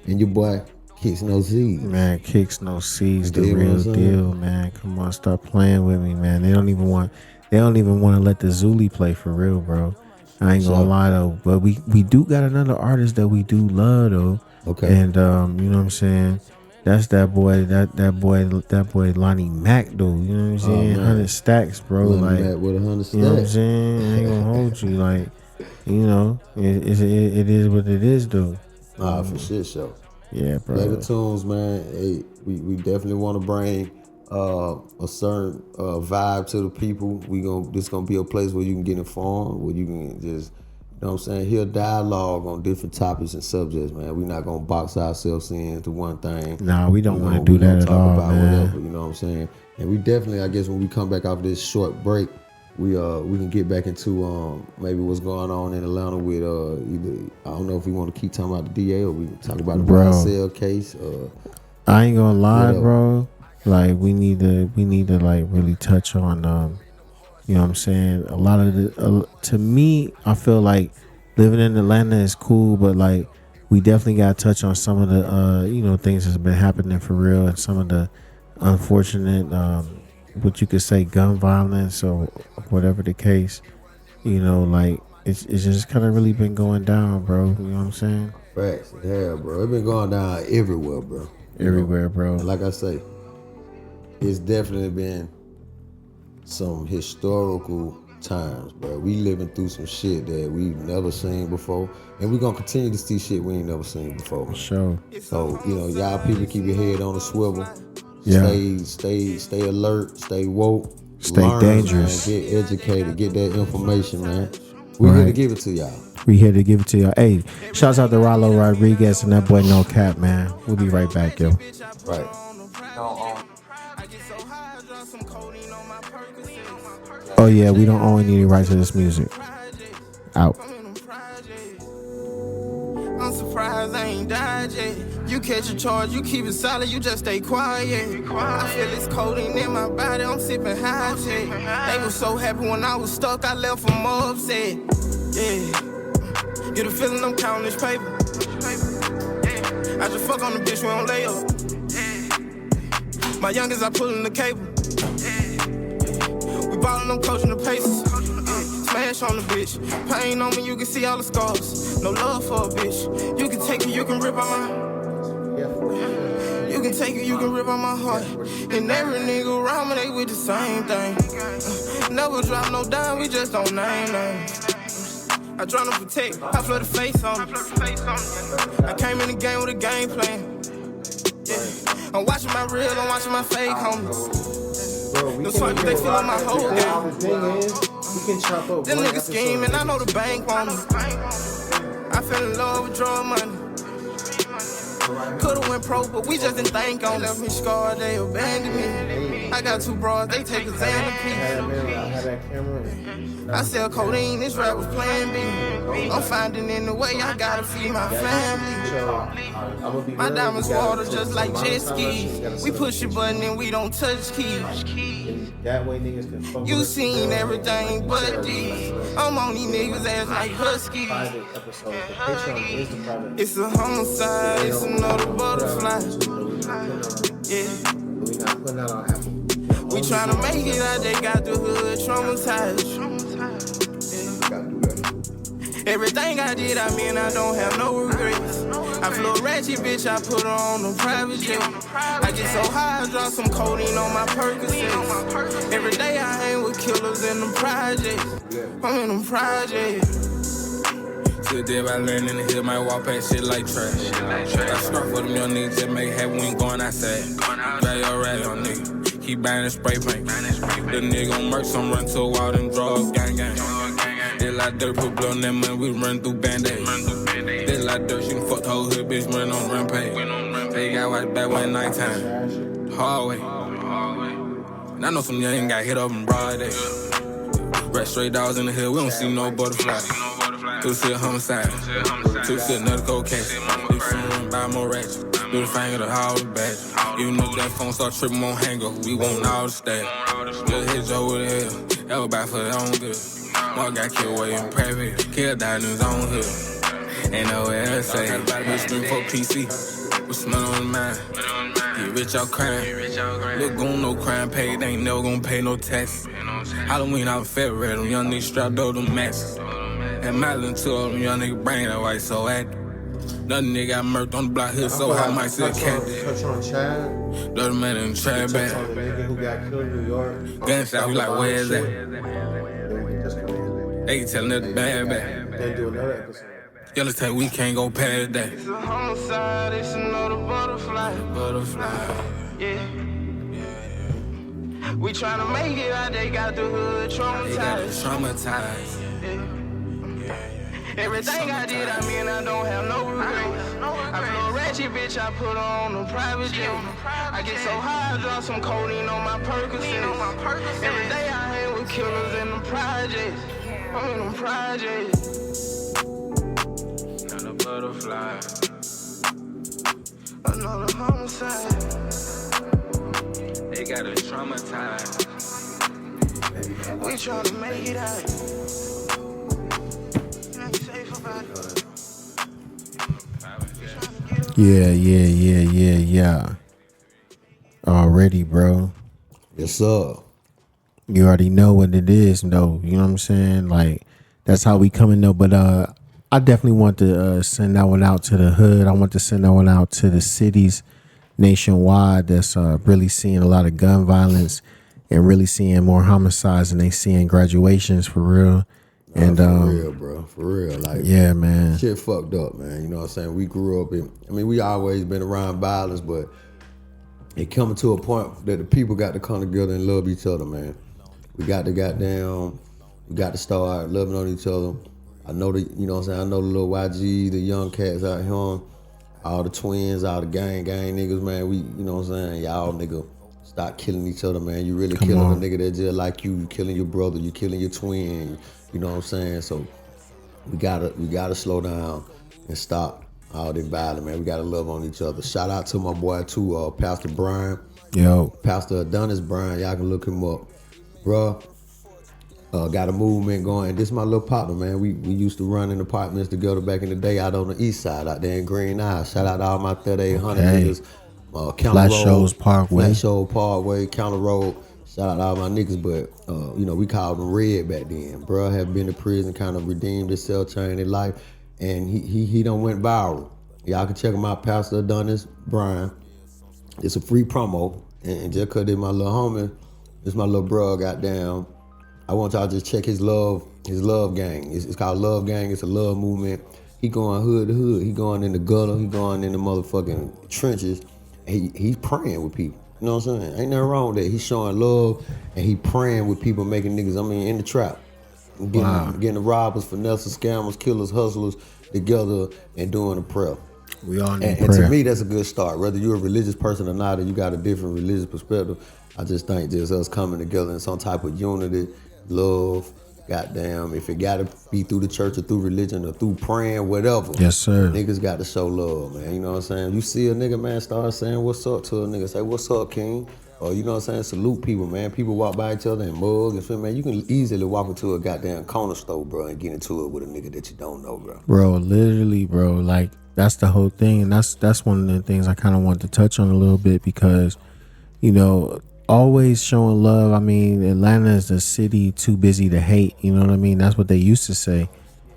and your boy Kicks No Seeds. Man, Kicks No Seeds, the real deal, man. Come on, start playing with me, man. They don't even want they don't even want to let the Zuli play for real, bro. I ain't gonna lie though, but we do got another artist that we do love though. Okay. And you know what I'm saying? That's that boy Lonnie Mac though. You know what I'm saying? 100 stacks, bro. Lonnie like Mac with 100 stacks. You know what I'm saying? I ain't gonna hold you. Like, you know, it is what it is though. For shit show. Yeah, bro. Megatunes, man. Hey, we definitely want to bring a certain vibe to the people. This gonna be a place where you can get informed, where you can just, you know what I'm saying, hear dialogue on different topics and subjects, man. We're not gonna box ourselves into one thing. Nah, we don't want to do that at all, man. Whatever, you know what I'm saying? And we definitely, I guess, when we come back off this short break, we can get back into maybe what's going on in Atlanta with either, I don't know if we want to keep talking about the DA or we can talk about the YSL case. I ain't gonna lie, bro. Like we need to like really touch on you know what I'm saying, a lot of the to me, I feel like living in Atlanta is cool, but like we definitely gotta touch on some of the you know, things that's been happening for real, and some of the unfortunate what you could say gun violence or whatever the case. You know, like it's just kind of really been going down, bro. You know what I'm saying? Facts. Yeah, bro. It's been going down everywhere, bro. Everywhere, bro. And like I say, it's definitely been some historical times, bro. We living through some shit that we've never seen before, and we're gonna continue to see shit we ain't never seen before, man. Sure. So, you know, y'all people keep your head on a swivel. Yeah. Stay alert, stay woke, stay dangerous, man, get educated, get that information, man. We're here to give it to y'all. We here to give it to y'all. Hey, shouts out to Rollo Rodriguez and that boy No Cap, man. We'll be right back, yo. Right. Oh yeah, we don't own any rights to this music. Out. I'm surprised I ain't died yet. You catch a charge, you keep it solid, you just stay quiet. I feel it's codeine in my body, I'm sipping high tech. They was so happy when I was stuck, I left them upset. Yeah, get a feeling I'm counting this paper. I just fuck on the bitch, we don't lay up. My youngest, I pullin' the cable. We ballin', I'm coaching the paces. Smash on the bitch. Pain on me, you can see all the scars. No love for a bitch. You can take it, you can rip out my. You can take it, you can rip out my heart. And every nigga around me, they with the same thing. Never drop no dime, we just don't name names. I tryna protect, I flood the face on me. I came in the game with a game plan. Yeah. I'm watching my real, I'm watching my fake homies. The swipe they feel on my whole game. Them niggas scheming, I know the bank want me. I fell in love with drug money. Could've went pro, but we just didn't think on it. Left me scarred, they abandoned me. I got two bras, they take a Xanax. I sell codeine, this rap was playing me. I'm finding in the way I gotta feed my family. My diamonds water just like jet skis. We push a button and we don't touch keys. That way niggas can fuck. You seen everything but these. I'm on these niggas ass like huskies. It's a homicide, it's another butterfly. Yeah. We tryna make it out, they got the hood traumatized. Everything I did, I mean, I don't have no regrets. I flew a ratchet bitch, I put her on a private jet. I get so high, I drop some codeine on my Percocets. Every day I hang with killers in them projects. I'm in them projects. Still dead by learning in the hill, might walk past shit like trash. I snort for them young niggas that make happen when going outside. Grab your rat on nigga, keep buying the spray paint. The nigga on merch, some run to a wall, them drugs, gang. They like dirt, put blood on that money, we run through band-aids. They like dirt, she can fuck the whole hood, bitch, run on rampage. They got watch back when nighttime. Hallway. And I know some young got hit up in broad day. Rat straight dogs in the hill, we don't see no butterflies. 2 shit homicide, 2 shit another cold case. If some run by more ratchet, do the finger to haul the badge. Even if that phone start tripping, won't hang up, we want all the staff. Just hit Joe with the hell, everybody for their own good. Mark got killed way in private, killed died in his own hood. Ain't nowhere else say, bitch scream for PC. We smell on the mind. Get rich out crime. Look goon, no crime paid. They ain't never gonna pay no tax. Halloween out fat red. Them young niggas strapped up them masses. And Madeline took them young nigga brain that white so active. Another nigga got murked on the block here so high, might see a cat. Touch on Chad. Dirty man in the trap Touch bag. on the nigga who got killed in New York. Gunshot, we like, where is that? They can tell that bad bad. Then do another episode. Yo, let's take we can't go past that. It's a homicide, it's another butterfly. Yeah. We tryna make it out, they got the hood They got traumatized. traumatized. Everything I did, I mean, I don't have no regrets. I flew a ratchet bitch, I put her on a private jet. I get so high, I drop some codeine on my Percocets. Every day I hang with killers in the projects. I'm in them projects. Not a butterfly. Another homicide. They got us traumatized. We tryna make it out. You ain't safe about it. Yeah. Already, bro. Yes, sir. You already know what it is, though. You know what I'm saying? Like, that's how we coming though. But I definitely want to send that one out to the hood. I want to send that one out to the cities nationwide that's really seeing a lot of gun violence and really seeing more homicides than they seeing graduations for real. And for real, bro. For real. Like, yeah, man. shit fucked up, man. You know what I'm saying? We grew up in, we always been around violence, but it coming to a point that the people got to come together and love each other, man. We got to start loving on each other. I know the, you know what I'm saying? I know the little YG, the young cats out here, all the twins, all the gang niggas, man. We, you know what I'm saying? Y'all nigga stop killing each other, man. You really killing a nigga that just like you. You killing your brother. You killing your twin. You know what I'm saying? So we gotta slow down and stop all the violence, man. We gotta love on each other. Shout out to my boy too, Pastor Brian. Yo. Pastor Adonis Brian. Y'all can look him up, bruh. Got a movement going. This is my little partner, man. We used to run in apartments together back in the day out on the east side, out there in Green Isle. Shout out to all my 3800 niggas. Counter Flat Road, Shoals Parkway. Flat Shoals Parkway, Counter Road. Shout out to all my niggas, but we called him Red back then. Bruh had been to prison, kind of redeemed himself, changed his life, and he done went viral. Y'all can check him out, Pastor Adonis Brian. It's a free promo, and just cause it's my little homie, it's my little bro, goddamn. I want y'all to just check his love gang. It's called Love Gang. It's a love movement. He going hood to hood. He going in the gutter. He going in the motherfucking trenches. And he's praying with people. You know what I'm saying? Ain't nothing wrong with that. He's showing love and he praying with people, making niggas, in the trap. Getting the robbers, finessers, scammers, killers, hustlers together and doing a prayer. We all need And prayer. to me, that's a good start. Whether you're a religious person or not, or you got a different religious perspective, I just think just us coming together in some type of unity, love, goddamn. If it gotta be through the church or through religion or through praying, whatever. Yes, sir. Niggas got to show love, man. You know what I'm saying? You see a nigga, man, start saying what's up to a nigga. Say, what's up, king? Or, you know what I'm saying? Salute people, man. People walk by each other and mug and feel, man. You can easily walk into a goddamn corner store, bro, and get into it with a nigga that you don't know, bro. Bro, literally, bro, like that's the whole thing. And that's one of the things I kind of want to touch on a little bit because, always showing love. Atlanta is a city too busy to hate. You know what I mean? That's what they used to say.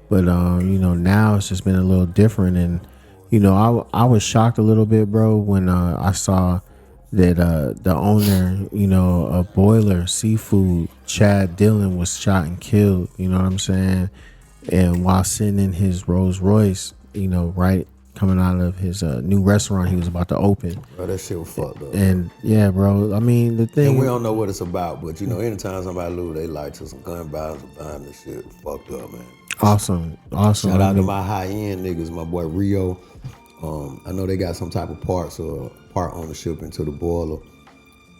But, now it's just been a little different. And, I was shocked a little bit, bro, when I saw that the owner, of Boiler Seafood, Chad Dillon, was shot and killed. You know what I'm saying? And while sitting in his Rolls Royce, right coming out of his new restaurant he was about to open. Bro, that shit was fucked up. And yeah, bro, the thing. And we don't know what it's about, but anytime somebody lose they like to some gun violence behind this shit, fucked up, man. Awesome. Shout out to my high end niggas, my boy Rio. I know they got some type of parts or part ownership into the boiler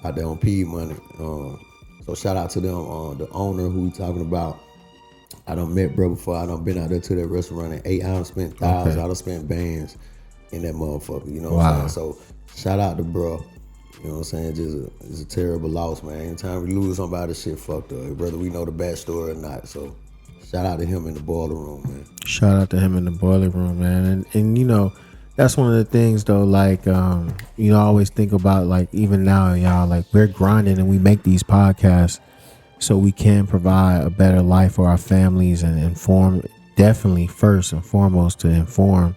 out there on P Money. So shout out to them. The owner who we talking about, I done met bro before. I done been out there to that restaurant and ate. I done spent thousands. I done spent bands in that motherfucker. You know what I'm saying? So shout out to bro. You know what I'm saying? It's a terrible loss, man. Anytime we lose somebody, shit fucked up. Whether we know the bad story or not. So shout out to him in the boiler room, man. Shout out to him in the boiler room, man. And that's one of the things though, like you know, I always think about, like, even now, y'all, like, we're grinding and we make these podcasts so we can provide a better life for our families and inform, definitely first and foremost to inform,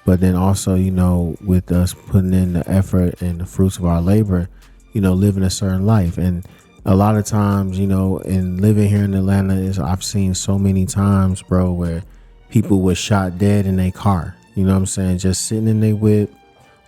but then also, you know, with us putting in the effort and the fruits of our labor, you know, living a certain life. And a lot of times, you know, in living here in Atlanta, I've seen so many times, bro, where people were shot dead in their car. You know what I'm saying? Just sitting in their whip,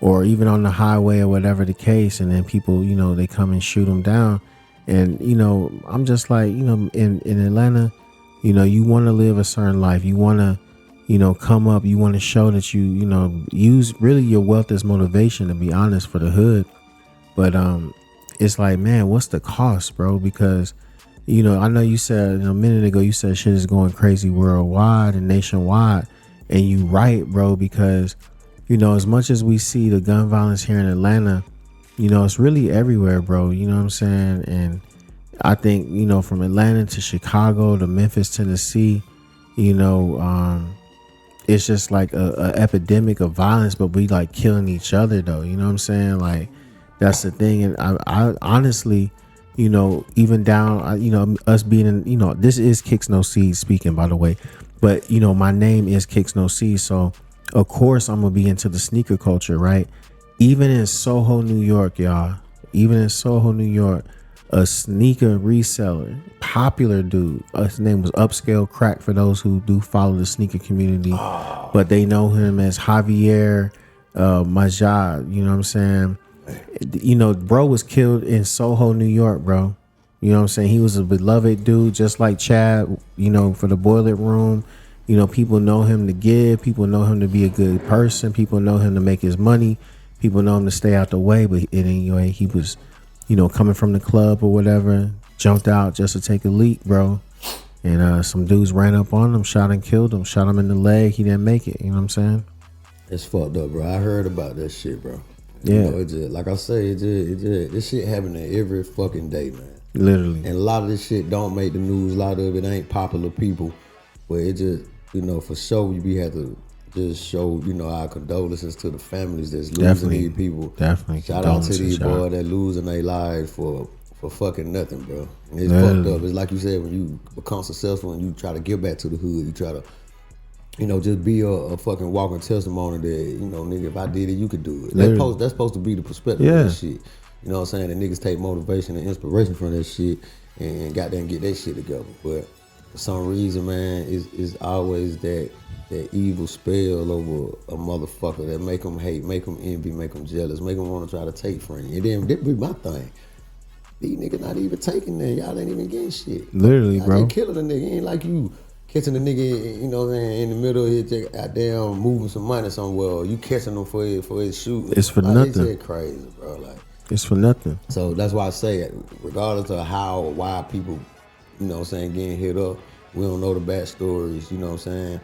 or even on the highway, or whatever the case. And then people, you know, they come and shoot them down. And, you know, I'm just like, you know, in Atlanta, you know, you want to live a certain life. You want to, you know, come up. You want to show that you know, use really your wealth as motivation, to be honest, for the hood. But it's like, man, what's the cost, bro? Because, you know, I know you said a minute ago, you said shit is going crazy worldwide and nationwide. And you right, bro, because, you know, as much as we see the gun violence here in Atlanta, you know, it's really everywhere, bro. You know what I'm saying? And I think, you know, from Atlanta to Chicago to Memphis, Tennessee, you know, it's just like a epidemic of violence, but we like killing each other though. You know what I'm saying? Like, that's the thing. And I honestly, you know, even down, you know, us being in, you know, this is Kicks No Seeds speaking, by the way. But, you know, my name is Kicks No Seeds. So, of course, I'm going to be into the sneaker culture, right? Even in Soho, New York, y'all. Even in Soho, New York, a sneaker reseller, popular dude. His name was Upscale Crack for those who do follow the sneaker community. But they know him as Javier Majad. You know what I'm saying? You know, bro was killed in Soho, New York, bro. You know what I'm saying? He was a beloved dude, just like Chad, you know, for the Boiler Room. You know, people know him to give. People know him to be a good person. People know him to make his money. People know him to stay out the way. But anyway, he was, you know, coming from the club or whatever, jumped out just to take a leak, bro. And some dudes ran up on him, shot and killed him, shot him in the leg. He didn't make it. You know what I'm saying? It's fucked up, bro. I heard about that shit, bro. Yeah. You know, it just, like I say, this shit happening every fucking day, man. Literally. And a lot of this shit don't make the news. A lot of it ain't popular people. But it just, you know, for sure, we have to just show, you know, our condolences to the families that's losing these people. Definitely. Shout out to these boys that losing their lives for fucking nothing, bro. And it's fucked up. It's like you said, when you become successful and you try to give back to the hood, you try to, you know, just be a fucking walking testimony that, you know, nigga, if I did it, you could do it. That's supposed to be the perspective of this shit. You know what I'm saying? The niggas take motivation and inspiration from that shit and goddamn get that shit together. But for some reason, man, it's always that evil spell over a motherfucker that make them hate, make them envy, make them jealous, make them want to try to take from you. And then that be my thing. These niggas not even taking that. Y'all ain't even getting shit. Literally, y'all bro. Just killing a nigga. It ain't like you catching a nigga, you know what I'm saying, in the middle of his goddamn moving some money somewhere. You catching him for his shooting. It's for nothing. It's just crazy, bro. Like, it's for nothing. So that's why I say, regardless of how or why people, you know what I'm saying, getting hit up, we don't know the backstories, you know what I'm saying?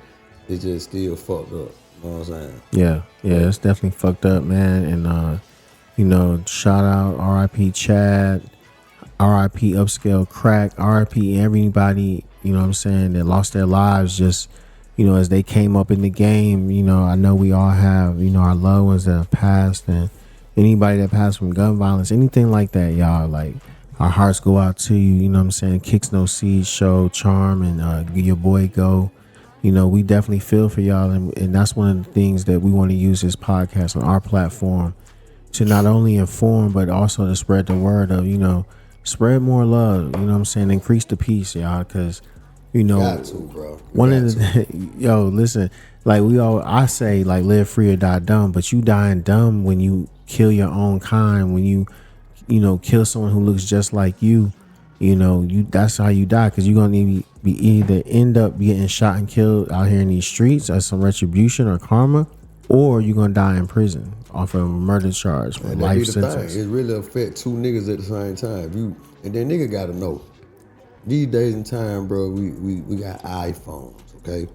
It's just still fucked up, you know what I'm saying? Yeah, it's definitely fucked up, man. And, you know, shout out RIP Chad, RIP Upscale Crack, RIP everybody, you know what I'm saying, that lost their lives just, you know, as they came up in the game. You know, I know we all have, you know, our loved ones that have passed, and anybody that passed from gun violence, anything like that, y'all, like, our hearts go out to you. You know what I'm saying? Kicks No Seeds Show, Charm, and your boy Go. You know, we definitely feel for y'all, and that's one of the things that we want to use this podcast on our platform to not only inform, but also to spread the word of, you know, spread more love. You know what I'm saying? Increase the peace, y'all, because, you know, got to, bro. One of the yo, listen, like I say, like, live free or die dumb, but you dying dumb when you kill your own kind, when you know, kill someone who looks just like you. You know, that's how you die, because you're gonna be either end up getting shot and killed out here in these streets as some retribution or karma, or you're gonna die in prison off of a murder charge for life sentence. It really affect two niggas at the same time. And then nigga gotta know. These days in time, bro, we got iPhones, okay?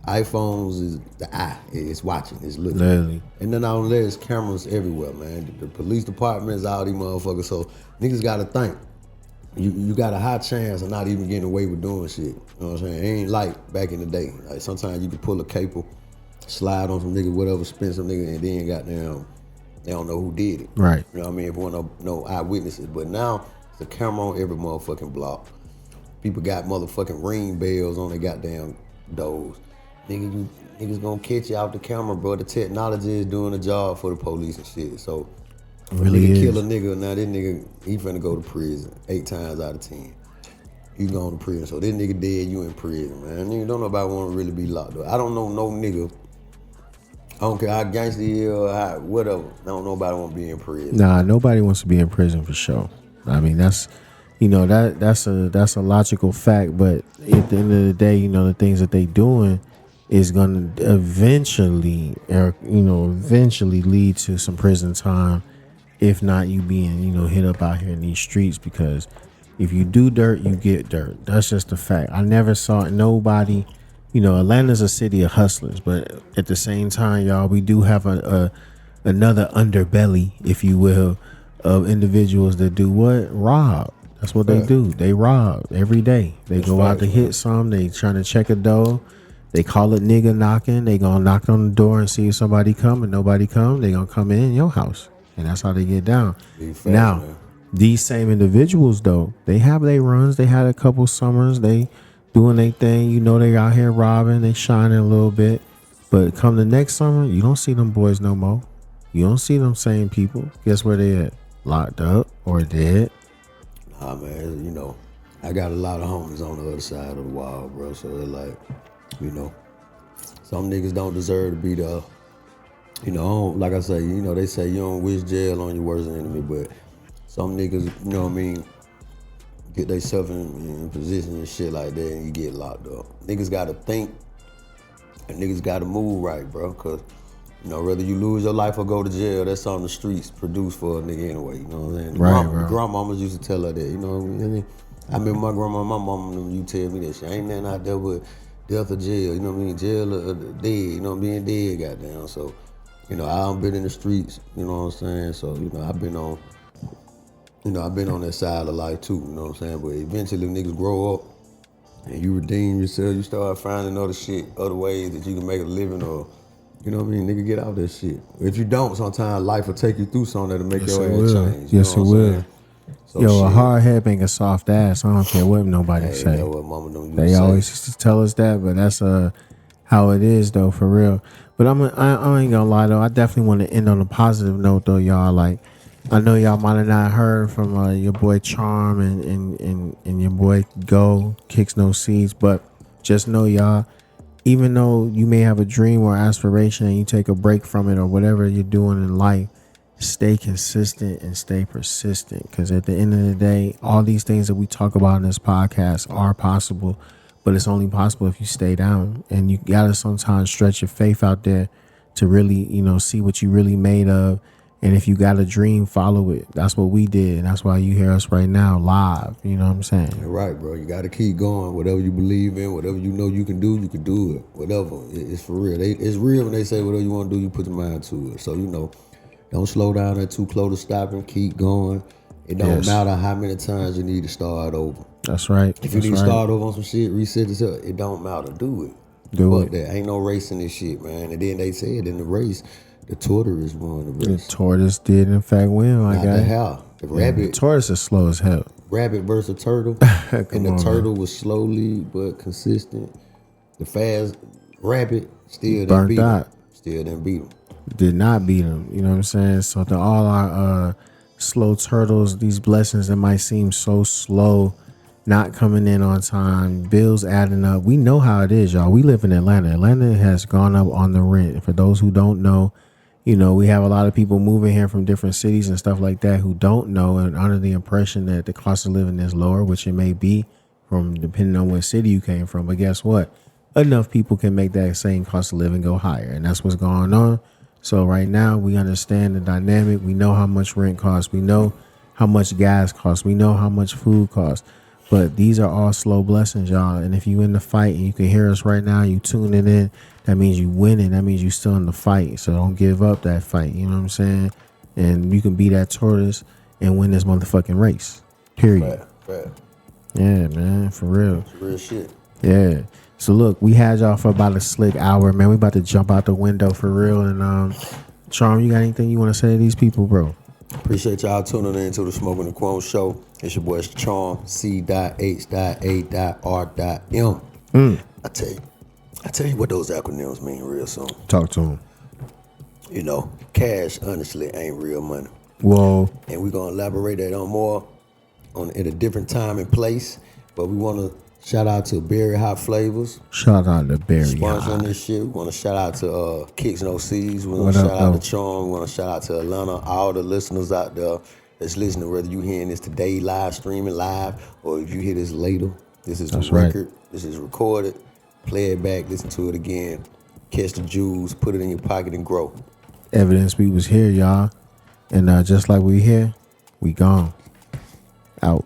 iPhones is the eye. It's watching. It's looking. Literally. And then all there's cameras everywhere, man. The police departments, all these motherfuckers. So niggas gotta think. You got a high chance of not even getting away with doing shit. You know what I'm saying? It ain't like back in the day. Like, sometimes you could pull a caper slide on some nigga, whatever, spin some nigga, and then goddamn, they don't know who did it. Right. You know what I mean? If we want no eyewitnesses. But now, it's a camera on every motherfucking block. People got motherfucking ring bells on their goddamn doors. Niggas gonna catch you out the camera, bro. The technology is doing a job for the police and shit. So, Really nigga is. kill a nigga, now this nigga, he finna go to prison 8 times out of 10. You going to prison. So this nigga dead, you in prison, man. Nigga, don't nobody want to really be locked up. I don't know no nigga. I don't care how gangster he is or how, whatever. I don't know nobody want to be in prison. Nah, nobody wants to be in prison for sure. I mean, that's that's a logical fact. But at the end of the day, the things that they doing is gonna eventually lead to some prison time, if not you being hit up out here in these streets. Because if you do dirt, you get dirt. That's just a fact. I never saw nobody. Atlanta's a city of hustlers, but at the same time, y'all, we do have another underbelly, if you will, of individuals that do what? Rob. That's what they do. They rob every day. They go out to hit some. They trying to check a door. They call it nigga knocking. They gonna knock on the door and see if somebody come, and nobody come. They gonna come in your house, and that's how they get down. Now, these same individuals though, they have their runs. They had a couple summers. They doing their thing. They out here robbing. They shining a little bit. But come the next summer, you don't see them boys no more. You don't see them same people. Guess where they at? Locked up or dead. Nah, man, I got a lot of homies on the other side of the wall, bro. So they're like, some niggas don't deserve to be there. Like I say, they say you don't wish jail on your worst enemy, but some niggas, get themselves in position and shit like that, and you get locked up. Niggas gotta think, and niggas gotta move right, bro. Cause whether you lose your life or go to jail, that's on the streets produced for a nigga anyway. You know what I'm saying? Right, bro. Grandmamas used to tell her that. You know what I mean? I remember my grandma, my mama, you tell me that shit. Ain't nothing out there but death or jail. You know what I mean? Jail or dead. You know, being dead, goddamn. So, I done been in the streets. You know what I'm saying? So, I've been on. I've been on that side of life too, you know what I'm saying? But eventually niggas grow up and you redeem yourself, you start finding other ways that you can make a living or, nigga, get out that shit. If you don't, sometimes life will take you through something that'll make your ass change. Yes, it will. So a hard head make a soft ass. I don't care what nobody say. That's what mama don't They always used to tell us that, but that's how it is though, for real. But I ain't gonna lie though, I definitely want to end on a positive note though, y'all. Like, I know y'all might have not heard from your boy Charm and your boy Go Kicks No Seeds, but just know y'all, even though you may have a dream or aspiration and you take a break from it or whatever you're doing in life, stay consistent and stay persistent. Because at the end of the day, all these things that we talk about in this podcast are possible, but it's only possible if you stay down. And you gotta sometimes stretch your faith out there to really, see what you really made of. And if you got a dream, follow it. That's what we did. And that's why you hear us right now live. You know what I'm saying? You're right, bro. You got to keep going. Whatever you believe in, whatever you know you can do it. Whatever. It's for real. It's real when they say whatever you want to do, you put your mind to it. So, don't slow down at too close to stopping. Keep going. It don't matter how many times you need to start over. That's right. If you need to start over on some shit, reset yourself, it don't matter. Do it. Do it. There ain't no race in this shit, man. And then they said in the race, the tortoise won the race. The tortoise did in fact win, my Not guy. the hell. The rabbit. The tortoise is slow as hell. Rabbit versus turtle. And the turtle was slowly but consistent. The fast rabbit still didn't beat him. Still didn't beat him. Did not beat him. You know what I'm saying? So to all our slow turtles, these blessings that might seem so slow, not coming in on time, bills adding up. We know how it is, y'all. We live in Atlanta. Atlanta has gone up on the rent. For those who don't know, we have a lot of people moving here from different cities and stuff like that who don't know and under the impression that the cost of living is lower, which it may be from depending on what city you came from. But guess what? Enough people can make that same cost of living go higher. And that's what's going on. So right now we understand the dynamic. We know how much rent costs. We know how much gas costs. We know how much food costs. But these are all slow blessings, y'all. And if you in the fight and you can hear us right now, you tuning in, that means you winning. That means you still in the fight. So don't give up that fight. You know what I'm saying? And you can be that tortoise and win this motherfucking race. Period. Fair. Yeah, man. For real. It's real shit. Yeah. So look, we had y'all for about a slick hour, man. We about to jump out the window for real. And Charm, you got anything you want to say to these people, bro? Appreciate y'all tuning in to the Smoking the Chrome Show. It's your boy Charm, C.H.A.M. I tell you what those acronyms mean real soon. Talk to him. You know, cash, honestly, ain't real money. Whoa. And we're going to elaborate that on more at a different time and place. But we want to shout out to Berry Hot Flavors. Shout out to Berry Sponsoring Hot. this shit. We want to shout out to Kicks No C's. We want What to up, shout out though? to Charm. We want to shout out to Atlanta. All the listeners out there that's listening, whether you hearing this today live, streaming live, or if you hear this later, this is the That's right. record. This is recorded. Play it back. Listen to it again. Catch the jewels. Put it in your pocket and grow. Evidence we was here, y'all. And just like we here, we gone. Out.